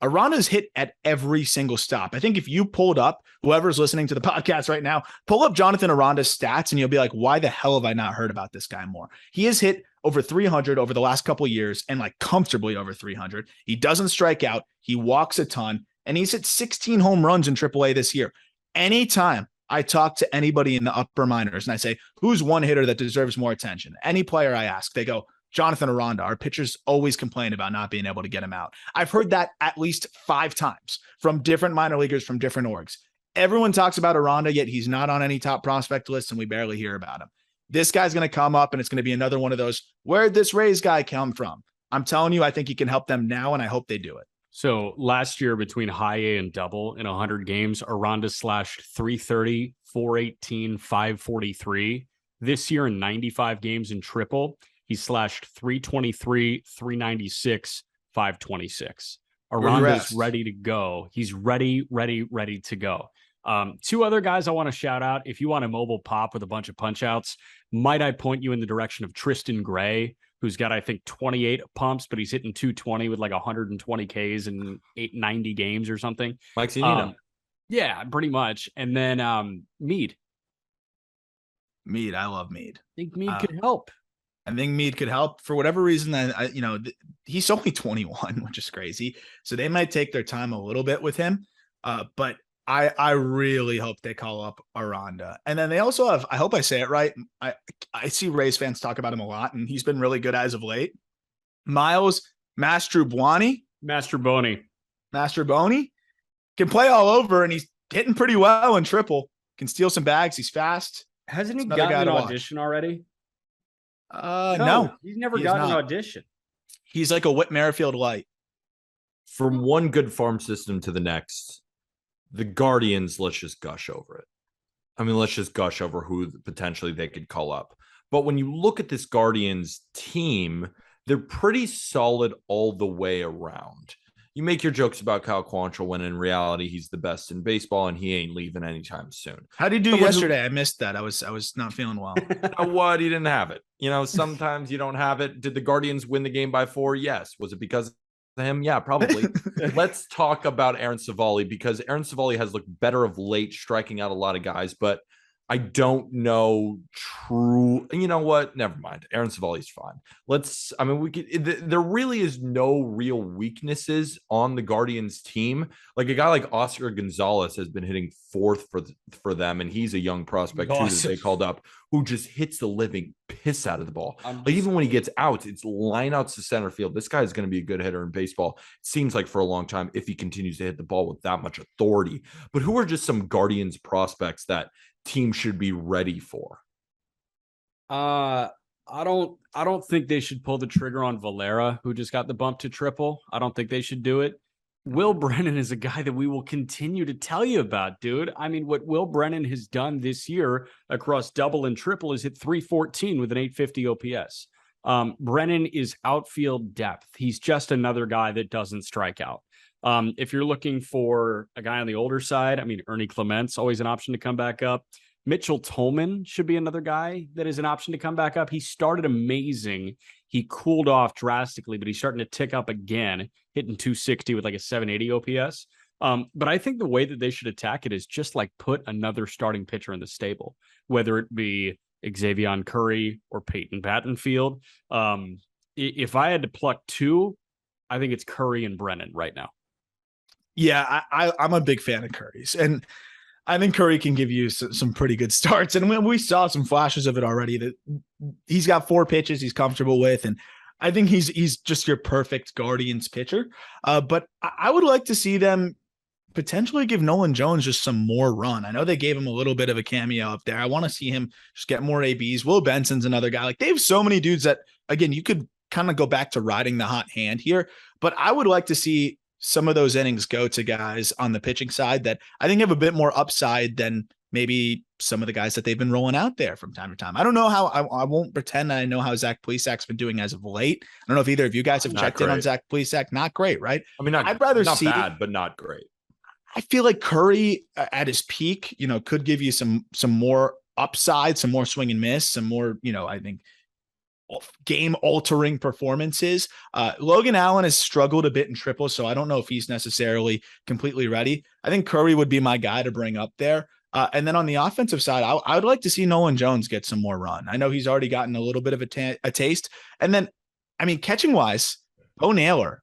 Aranda's hit at every single stop. I think if you pulled up, whoever's listening to the podcast right now, pull up Jonathan Aranda's stats and you'll be like, why the hell have I not heard about this guy more? He has hit over 300 over the last couple of years and like comfortably over 300. He doesn't strike out. He walks a ton and he's hit 16 home runs in AAA this year. Anytime I talk to anybody in the upper minors and I say, who's one hitter that deserves more attention? Any player I ask, they go, Jonathan Aranda. Our pitchers always complain about not being able to get him out. I've heard that at least 5 times from different minor leaguers from different orgs. Everyone talks about Aranda, yet he's not on any top prospect lists and we barely hear about him. This guy's going to come up and it's going to be another one of those, where'd this Rays guy come from? I'm telling you, I think he can help them now and I hope they do it. So last year between high A and double in 100 games, Aranda slashed 330, 418, 543. This year in 95 games in triple, he slashed 323, 396, 526. Aranda's ready to go. He's ready to go. 2 other guys I want to shout out. If you want a mobile pop with a bunch of punch outs, might I point you in the direction of Tristan Gray, who's got, I think, 28 pumps, but he's hitting 220 with like 120 Ks in 90 games or something. Mike Zunino. Yeah, pretty much. And then Mead. I love Mead. I think Mead could help. I think Mead could help for whatever reason. He's only 21, which is crazy. So they might take their time a little bit with him. But I really hope they call up Aranda. And then they also have, I hope I say it right. I see Rays fans talk about him a lot, and he's been really good as of late. Miles Mastrobuoni can play all over, and he's hitting pretty well in triple. Can steal some bags. He's fast. Hasn't he gotten an audition already? No. He's never gotten an audition. He's like a Whit Merrifield light. From one good farm system to the next, the Guardians, let's just gush over it. I mean, let's just gush over who potentially they could call up. But when you look at this Guardians team, they're pretty solid all the way around. You make your jokes about Kyle Quantrill when in reality he's the best in baseball and he ain't leaving anytime soon. How did you do yesterday? I missed that. I was not feeling well. You know what? He didn't have it. Sometimes you don't have it. Did the Guardians win the game by 4? Yes. Was it because of him? Yeah, probably. Let's talk about Aaron Savali, because Aaron Savali has looked better of late, striking out a lot of guys, but I don't know true. You know what? Never mind. Aaron Savali's fine. There really is no real weaknesses on the Guardians team. Like a guy like Oscar Gonzalez has been hitting 4th for them, and he's a young prospect too that they called up who just hits the living piss out of the ball. Even when he gets out, it's line outs to center field. This guy is going to be a good hitter in baseball. It seems like for a long time if he continues to hit the ball with that much authority. But who are just some Guardians prospects that team should be ready for? I don't think they should pull the trigger on Valera, who just got the bump to triple. I don't think they should do it. Will Brennan is a guy that we will continue to tell you about, dude. I mean, what Will Brennan has done this year across double and triple is hit 314 with an 850 OPS. Brennan is outfield depth. He's just another guy that doesn't strike out. If you're looking for a guy on the older side, I mean, Ernie Clement's always an option to come back up. Mitchell Tolman should be another guy that is an option to come back up. He started amazing. He cooled off drastically, but he's starting to tick up again, hitting 260 with like a 780 OPS. But I think the way that they should attack it is just like put another starting pitcher in the stable, whether it be Xavier Curry or Peyton Battenfield. If I had to pluck 2, I think it's Curry and Brennan right now. Yeah, I'm a big fan of Curry's, and I think Curry can give you some pretty good starts. And we saw some flashes of it already, that he's got 4 pitches he's comfortable with. And I think he's just your perfect Guardians pitcher. But I would like to see them potentially give Nolan Jones just some more run. I know they gave him a little bit of a cameo up there. I want to see him just get more ABs. Will Benson's another guy. Like, they have so many dudes that, again, you could kind of go back to riding the hot hand here. But I would like to see some of those innings go to guys on the pitching side that I think have a bit more upside than maybe some of the guys that they've been rolling out there from time to time. I don't know how, I won't pretend I know how Zach Plesac's been doing as of late. I don't know if either of you guys have checked in on Zach Plesac. Not great, right? I mean, I'd rather see bad, but not great. I feel like Curry at his peak, could give you some more upside, some more swing and miss, some more, I think game altering performances. Logan Allen has struggled a bit in triple, so I don't know if he's necessarily completely ready. I think Curry would be my guy to bring up there. And then on the offensive side, I would like to see Nolan Jones get some more run. I know he's already gotten a little bit of a taste. And then, catching wise, Bo Naylor.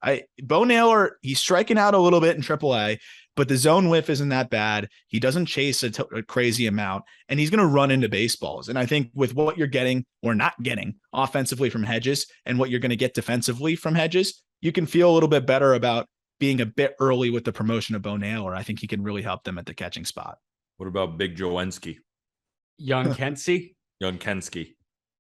He's striking out a little bit in AAA, but the zone whiff isn't that bad. He doesn't chase a crazy amount, and he's going to run into baseballs. And I think with what you're getting or not getting offensively from Hedges and what you're going to get defensively from Hedges, you can feel a little bit better about being a bit early with the promotion of Bo Naylor. I think he can really help them at the catching spot. What about Big Jowenski? Young Kensey? Young Kensey.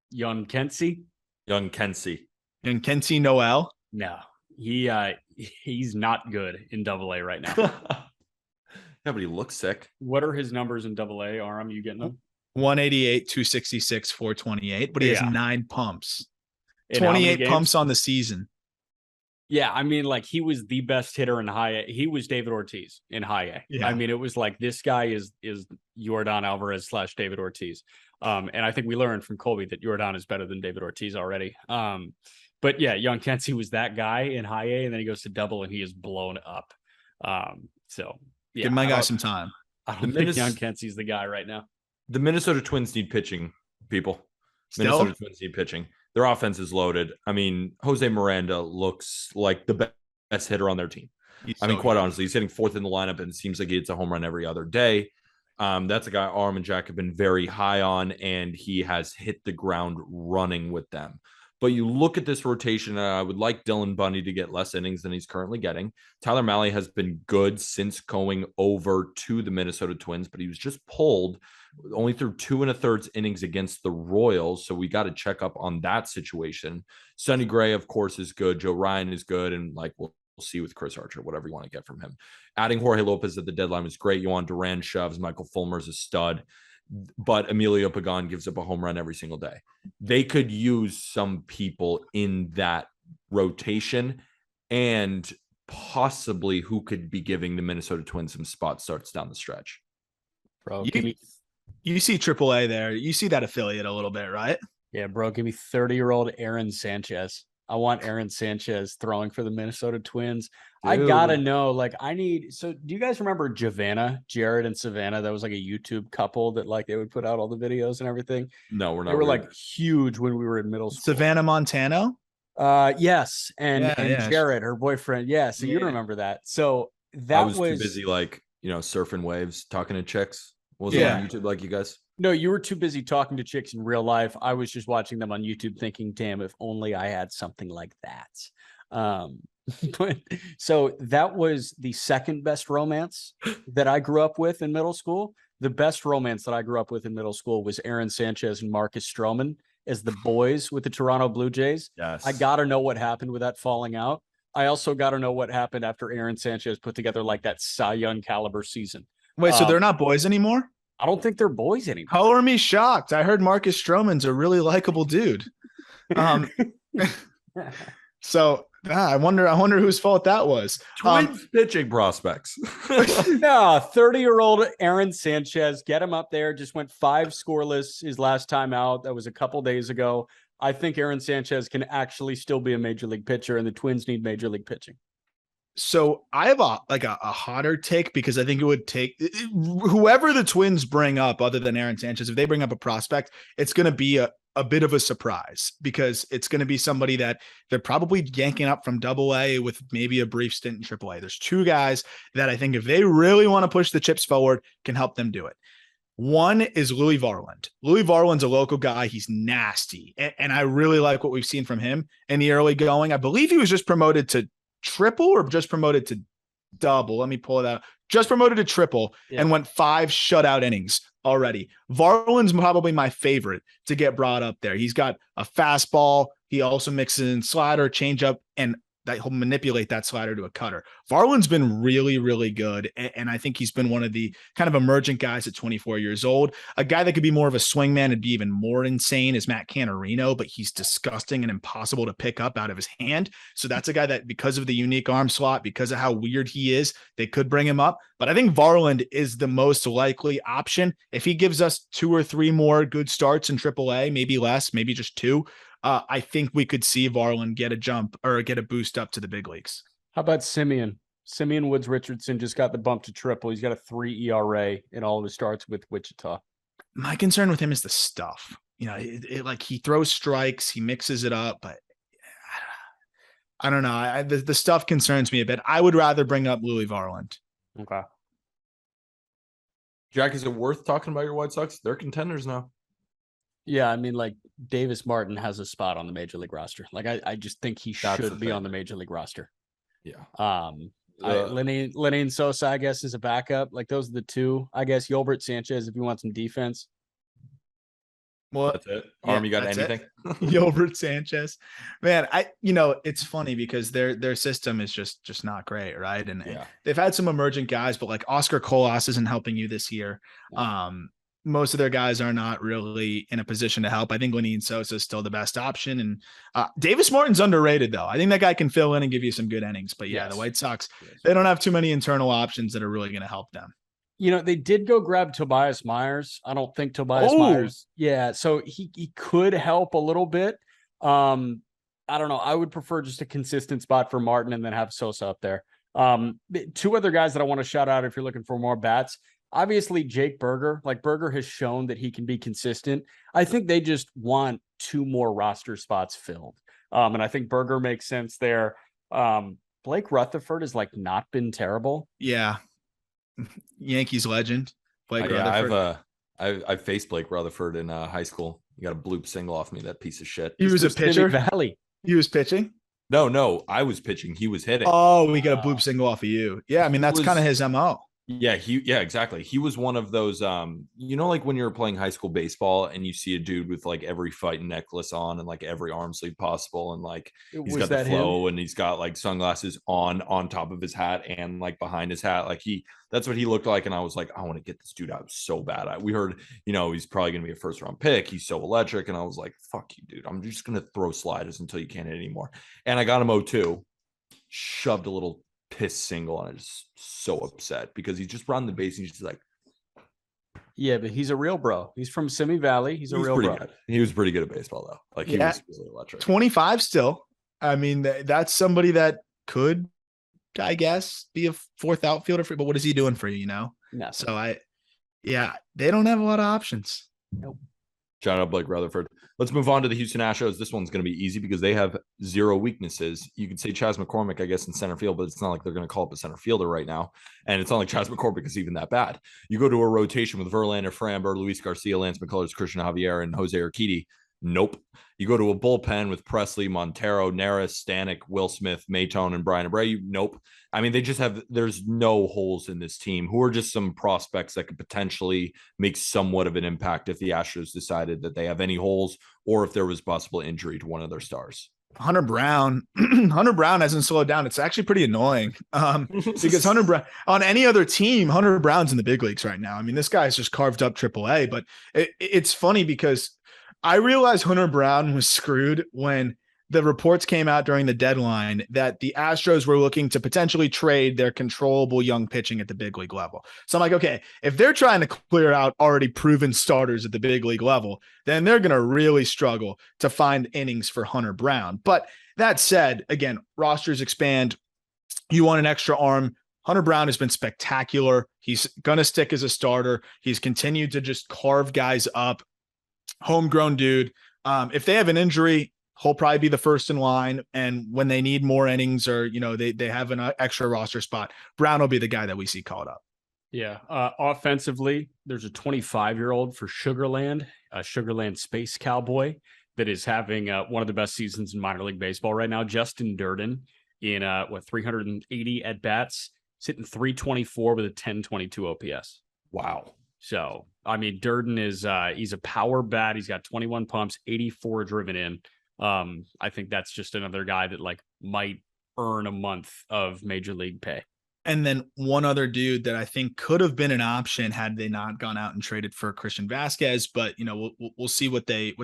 Young Kensey? Young Kensey. Young Kensey Noel? No, he's not good in AA right now. Yeah, but he looks sick. What are his numbers in AA, Aram? You getting them? 188, 266, 428, but he has 9 pumps. In 28 pumps on the season. Yeah, he was the best hitter in high A. He was David Ortiz in high A. Yeah. It was like this guy is Yordan Alvarez / David Ortiz. And I think we learned from Colby that Yordan is better than David Ortiz already. But yeah, Young Kensey was that guy in high A, and then he goes to double and he is blown up. So yeah, give my guy some time. I don't think Young Kensey's the guy right now. The Minnesota Twins need pitching, people. Still? Minnesota Twins need pitching. Their offense is loaded. Jose Miranda looks like the best hitter on their team. Quite honestly, he's hitting 4th in the lineup, and it seems like he hits a home run every other day. That's a guy Aram and Jack have been very high on, and he has hit the ground running with them. But you look at this rotation, I would like Dylan Bundy to get less innings than he's currently getting. Tyler Mahle has been good since going over to the Minnesota Twins, but he was just pulled only through 2 1/3 innings against the Royals. So we got to check up on that situation. Sonny Gray, of course, is good. Joe Ryan is good. And we'll see with Chris Archer, whatever you want to get from him. Adding Jorge Lopez at the deadline was great. Yohan Duran shoves. Michael Fulmer's a stud. But Emilio Pagan gives up a home run every single day. They could use some people in that rotation, and possibly who could be giving the Minnesota Twins some spot starts down the stretch. Bro, you see AAA there. You see that affiliate a little bit, right? Yeah, bro, give me 30-year-old Aaron Sanchez. I want Aaron Sanchez throwing for the Minnesota Twins. Dude. I gotta know, so do you guys remember Jared and Savannah? That was like a YouTube couple that they would put out all the videos and everything. No, we're not. They were huge when we were in middle school. Savannah Montano? Yes. And Jared, her boyfriend. Yeah. So you remember that. So that was too busy, surfing waves, talking to chicks. Was it on YouTube like you guys? No, you were too busy talking to chicks in real life. I was just watching them on YouTube thinking, damn, if only I had something like that. But so that was the second best romance that I grew up with in middle school. The best romance that I grew up with in middle school was Aaron Sanchez and Marcus Stroman as the boys with the Toronto Blue Jays. Yes. I got to know what happened with that falling out. I also got to know what happened after Aaron Sanchez put together that Cy Young caliber season. Wait, so they're not boys anymore? I don't think they're boys anymore. Color me shocked. I heard Marcus Stroman's a really likable dude. So I wonder whose fault that was. Twins pitching prospects. No, 30-year-old Aaron Sanchez, get him up there. Just went 5 scoreless his last time out. That was a couple days ago. I think Aaron Sanchez can actually still be a major league pitcher, and the Twins need major league pitching. So I have a hotter take, because I think it would take whoever the Twins bring up other than Aaron Sanchez. If they bring up a prospect, it's going to be a bit of a surprise, because it's going to be somebody that they're probably yanking up from AA with maybe a brief stint in AAA. There's 2 guys that I think if they really want to push the chips forward can help them do it. One is Louis Varland. Louis Varland's a local guy. He's nasty. And I really like what we've seen from him in the early going. I believe he was just promoted to triple or just promoted to double. Let me pull it out. Just promoted to triple and went 5 shutout innings already. Varland's probably my favorite to get brought up there. He's got a fastball. He also mixes in slider, changeup, and that he'll manipulate that slider to a cutter. Varland's been really, really good. And I think he's been one of the kind of emergent guys at 24 years old. A guy that could be more of a swingman and be even more insane is Matt Canarino, but he's disgusting and impossible to pick up out of his hand. So that's a guy that, because of the unique arm slot, because of how weird he is, they could bring him up. But I think Varland is the most likely option. If he gives us 2 or 3 more good starts in AAA, maybe less, maybe just 2, I think we could see Varland get a jump or get a boost up to the big leagues. How about Simeon? Simeon Woods Richardson just got the bump to triple. He's got a 3 ERA in all of his starts with Wichita. My concern with him is the stuff. Like he throws strikes, he mixes it up, but I don't know. The stuff concerns me a bit. I would rather bring up Louis Varland. Okay. Jack, is it worth talking about your White Sox? They're contenders now. Yeah, I mean, like Davis Martin has a spot on the major league roster. Like I just think he should be on the major league roster. Yeah. Lenny Sosa, I guess, is a backup. Like those are the 2. I guess Yolbert Sanchez if you want some defense. Well, that's it. Arm, you got anything? Yolbert Sanchez, man. It's funny because their system is just not great, right? And they've had some emergent guys, but like Oscar Colas isn't helping you this year. Most of their guys are not really in a position to help. I think Lenny Sosa is still the best option. And Davis Martin's underrated, though. I think that guy can fill in and give you some good innings. But the White Sox, they don't have too many internal options that are really going to help them. They did go grab Tobias Myers. I don't think Tobias Myers. Yeah, so he could help a little bit. I don't know. I would prefer just a consistent spot for Martin and then have Sosa up there. 2 other guys that I want to shout out if you're looking for more bats. Obviously, Jake Berger. Like Berger has shown that he can be consistent. I think they just want 2 more roster spots filled. And I think Berger makes sense there. Blake Rutherford has like not been terrible. Yeah. Yankees legend. Blake Rutherford. I faced Blake Rutherford in high school. You got a bloop single off me, that piece of shit. He was a pitcher. Valley. He was pitching. No, I was pitching. He was hitting. Oh, we got a bloop single off of you. Yeah, I mean that's kind of his MO. Yeah, exactly. He was one of those, like when you're playing high school baseball and you see a dude with like every fighting necklace on and like every arm sleeve possible. And like, he's got the flow and he's got like sunglasses on top of his hat and like behind his hat. Like that's what he looked like. And I was like, I want to get this dude out so bad. We heard, he's probably going to be a 1st round pick. He's so electric. And I was like, fuck you, dude. I'm just going to throw sliders until you can't hit anymore. And I got him 0-2, shoved a little piss single, and I was so upset because he's just running the base and he's just like, yeah, but he's a real bro. He's from Simi Valley. He's a real bro. Good. He was pretty good at baseball though. Like he was really electric. 25 still. I mean, that's somebody that could, I guess, be a 4th outfielder for you. But what is he doing for you? No. So they don't have a lot of options. Nope. Shout out Blake Rutherford. Let's move on to the Houston Astros. This one's going to be easy because they have 0 weaknesses. You could say Chas McCormick, I guess, in center field, but it's not like they're going to call up a center fielder right now. And it's not like Chas McCormick is even that bad. You go to a rotation with Verlander, Framber, Luis Garcia, Lance McCullers, Christian Javier, and Jose Urquidy. Nope. You go to a bullpen with Presley, Montero, Neris, Stanek, Will Smith, Maytone, and Brian Abreu. Nope. I mean, there's no holes in this team. Who are just some prospects that could potentially make somewhat of an impact if the Astros decided that they have any holes or if there was possible injury to one of their stars. Hunter Brown hasn't slowed down. It's actually pretty annoying because Hunter Brown on any other team, Hunter Brown's in the big leagues right now. I mean, this guy's just carved up AAA, but it's funny because I realized Hunter Brown was screwed when the reports came out during the deadline that the Astros were looking to potentially trade their controllable young pitching at the big league level. So I'm like, okay, if they're trying to clear out already proven starters at the big league level, then they're going to really struggle to find innings for Hunter Brown. But that said, again, rosters expand. You want an extra arm. Hunter Brown has been spectacular. He's going to stick as a starter. He's continued to just carve guys up. Homegrown dude. If they have an injury, he'll probably be the first in line. And when they need more innings or, they have an extra roster spot, Brown will be the guy that we see called up. Yeah. Offensively, there's a 25-year-old for Sugarland, a Sugarland Space Cowboy that is having one of the best seasons in minor league baseball right now. Justin Durden in 380 at bats, sitting 324 with a 1022 OPS. Wow. So, I mean, Durden is he's a power bat. He's got 21 pumps, 84 driven in. I think that's just another guy that like might earn a month of major league pay. And then one other dude that I think could have been an option had they not gone out and traded for Christian Vasquez, but we'll see what they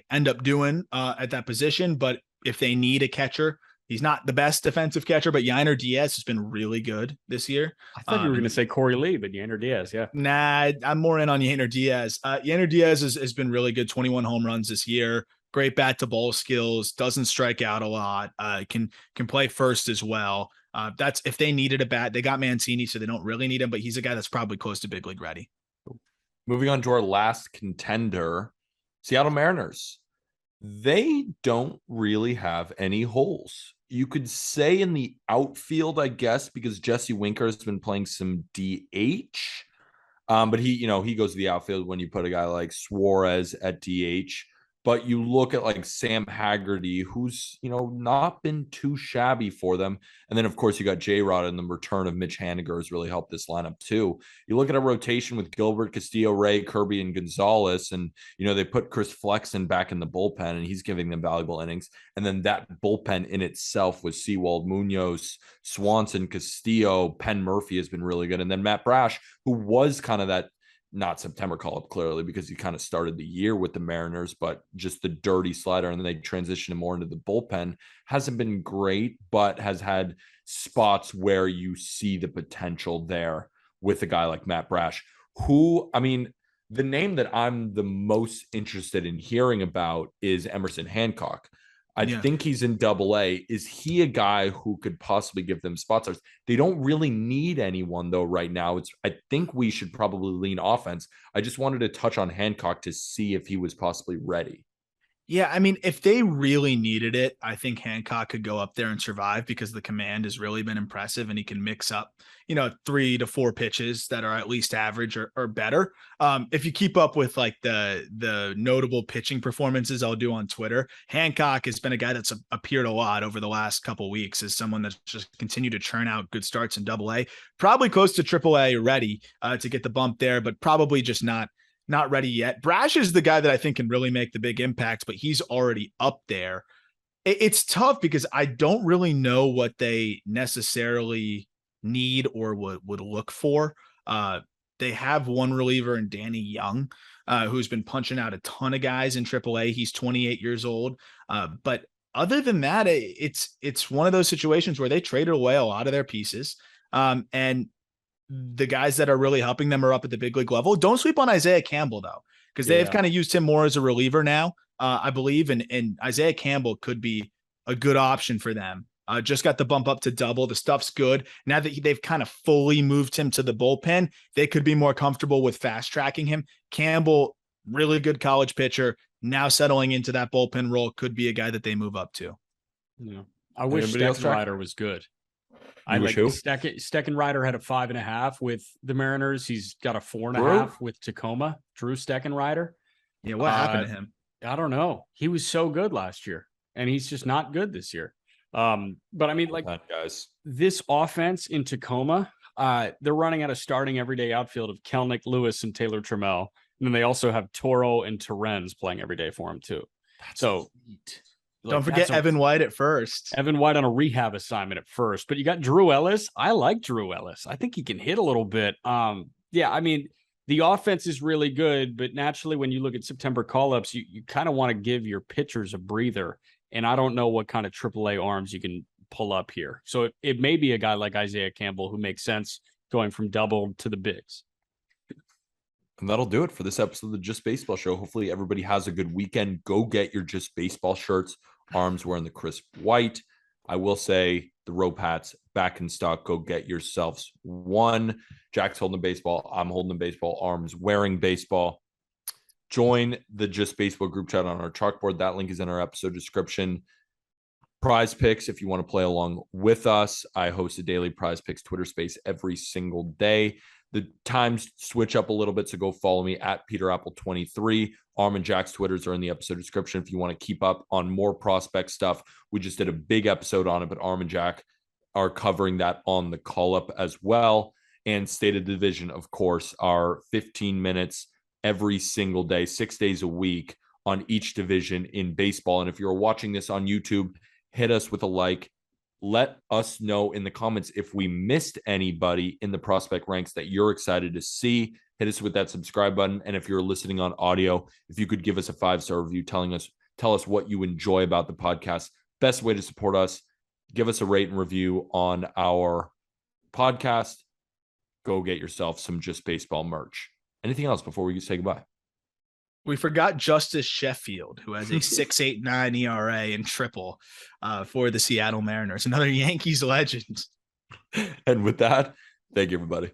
end up doing at that position. But if they need a catcher, he's not the best defensive catcher, but Yainer Diaz has been really good this year. I thought you were going to say Corey Lee, but Yainer Diaz, yeah. Nah, I'm more in on Yainer Diaz. Yainer Diaz has been really good, 21 home runs this year. Great bat to ball skills, doesn't strike out a lot, can play first as well. That's if they needed a bat. They got Mancini, so they don't really need him, but he's a guy that's probably close to big league ready. Moving on to our last contender, Seattle Mariners. They don't really have any holes. You could say in the outfield, I guess, because Jesse Winker has been playing some DH. But he goes to the outfield when you put a guy like Suarez at DH. But you look at like Sam Haggerty, who's, not been too shabby for them. And then, of course, you got J-Rod, and the return of Mitch Haniger has really helped this lineup too. You look at a rotation with Gilbert, Castillo, Ray, Kirby, and Gonzalez. And, they put Chris Flexen back in the bullpen, and he's giving them valuable innings. And then that bullpen in itself was Sewald, Munoz, Swanson, Castillo, Penn Murphy has been really good. And then Matt Brash, who was kind of that, not September call-up, clearly, because he kind of started the year with the Mariners, but just the dirty slider, and then they transitioned him more into the bullpen. Hasn't been great, but has had spots where you see the potential there with a guy like Matt Brash, who, the name that I'm the most interested in hearing about is Emerson Hancock. I think he's in Double-A. Is he a guy who could possibly give them spot starts? They don't really need anyone, though, right now. I think we should probably lean offense. I just wanted to touch on Hancock to see if he was possibly ready. Yeah, if they really needed it, I think Hancock could go up there and survive because the command has really been impressive, and he can mix up, 3 to 4 pitches that are at least average or better. If you keep up with like the notable pitching performances I'll do on Twitter, Hancock has been a guy that's appeared a lot over the last couple of weeks as someone that's just continued to churn out good starts in Double-A, probably close to Triple-A ready to get the bump there, but probably just not ready yet. Brash is the guy that I think can really make the big impact, but he's already up there. It's tough because I don't really know what they necessarily need or would look for. They have one reliever in Danny Young, who's been punching out a ton of guys in AAA. He's 28 years old. But other than that, it's one of those situations where they traded away a lot of their pieces. And the guys that are really helping them are up at the big league level. Don't sleep on Isaiah Campbell, though, because they've kind of used him more as a reliever now, I believe. And Isaiah Campbell could be a good option for them. Just got the bump up to double. The stuff's good. Now that they've kind of fully moved him to the bullpen, they could be more comfortable with fast tracking him. Campbell, really good college pitcher, now settling into that bullpen role, could be a guy that they move up to. Yeah. I wish Steckenrider was good. Steckenrider had a 5.5 with the Mariners. He's got a 4.5 with Tacoma. Drew Steckenrider. Yeah, what happened to him? I don't know. He was so good last year, and he's just not good this year. But guys, this offense in Tacoma, they're running out of starting everyday outfield of Kelnick, Lewis, and Taylor Trammell. And then they also have Toro and Terrens playing every day for him too. That's sweet. Don't forget Evan White at first. Evan White on a rehab assignment at first, but you got Drew Ellis. I like Drew Ellis. I think he can hit a little bit. The offense is really good, but naturally when you look at September call-ups, you kind of want to give your pitchers a breather. And I don't know what kind of AAA arms you can pull up here. So it may be a guy like Isaiah Campbell who makes sense going from double to the bigs. And that'll do it for this episode of the Just Baseball Show. Hopefully everybody has a good weekend. Go get your Just Baseball shirts. Arms wearing the crisp white. I will say the rope hats back in stock. Go get yourselves one. Jack's holding the baseball. I'm holding the baseball. Arms wearing baseball. Join the Just Baseball group chat on our chalkboard. That link is in our episode description. Prize picks, if you want to play along with us. I host a daily prize picks Twitter space every single day. The times switch up a little bit, so go follow me at PeterApple23. Arm and Jack's Twitters are in the episode description if you want to keep up on more prospect stuff. We just did a big episode on it, but Arm and Jack are covering that on the call-up as well. And State of Division, of course, are 15 minutes every single day, 6 days a week on each division in baseball. And if you're watching this on YouTube, hit us with a like, Let us know in the comments if we missed anybody in the prospect ranks that you're excited to see. Hit us with that subscribe button. And if you're listening on audio, if you could give us a 5-star review, tell us what you enjoy about the podcast. Best way to support us, give us a rate and review on our podcast. Go get yourself some Just Baseball merch. Anything else before we say goodbye? We forgot Justice Sheffield, who has a 6.89 ERA and triple for the Seattle Mariners. Another Yankees legend. And with that, thank you, everybody.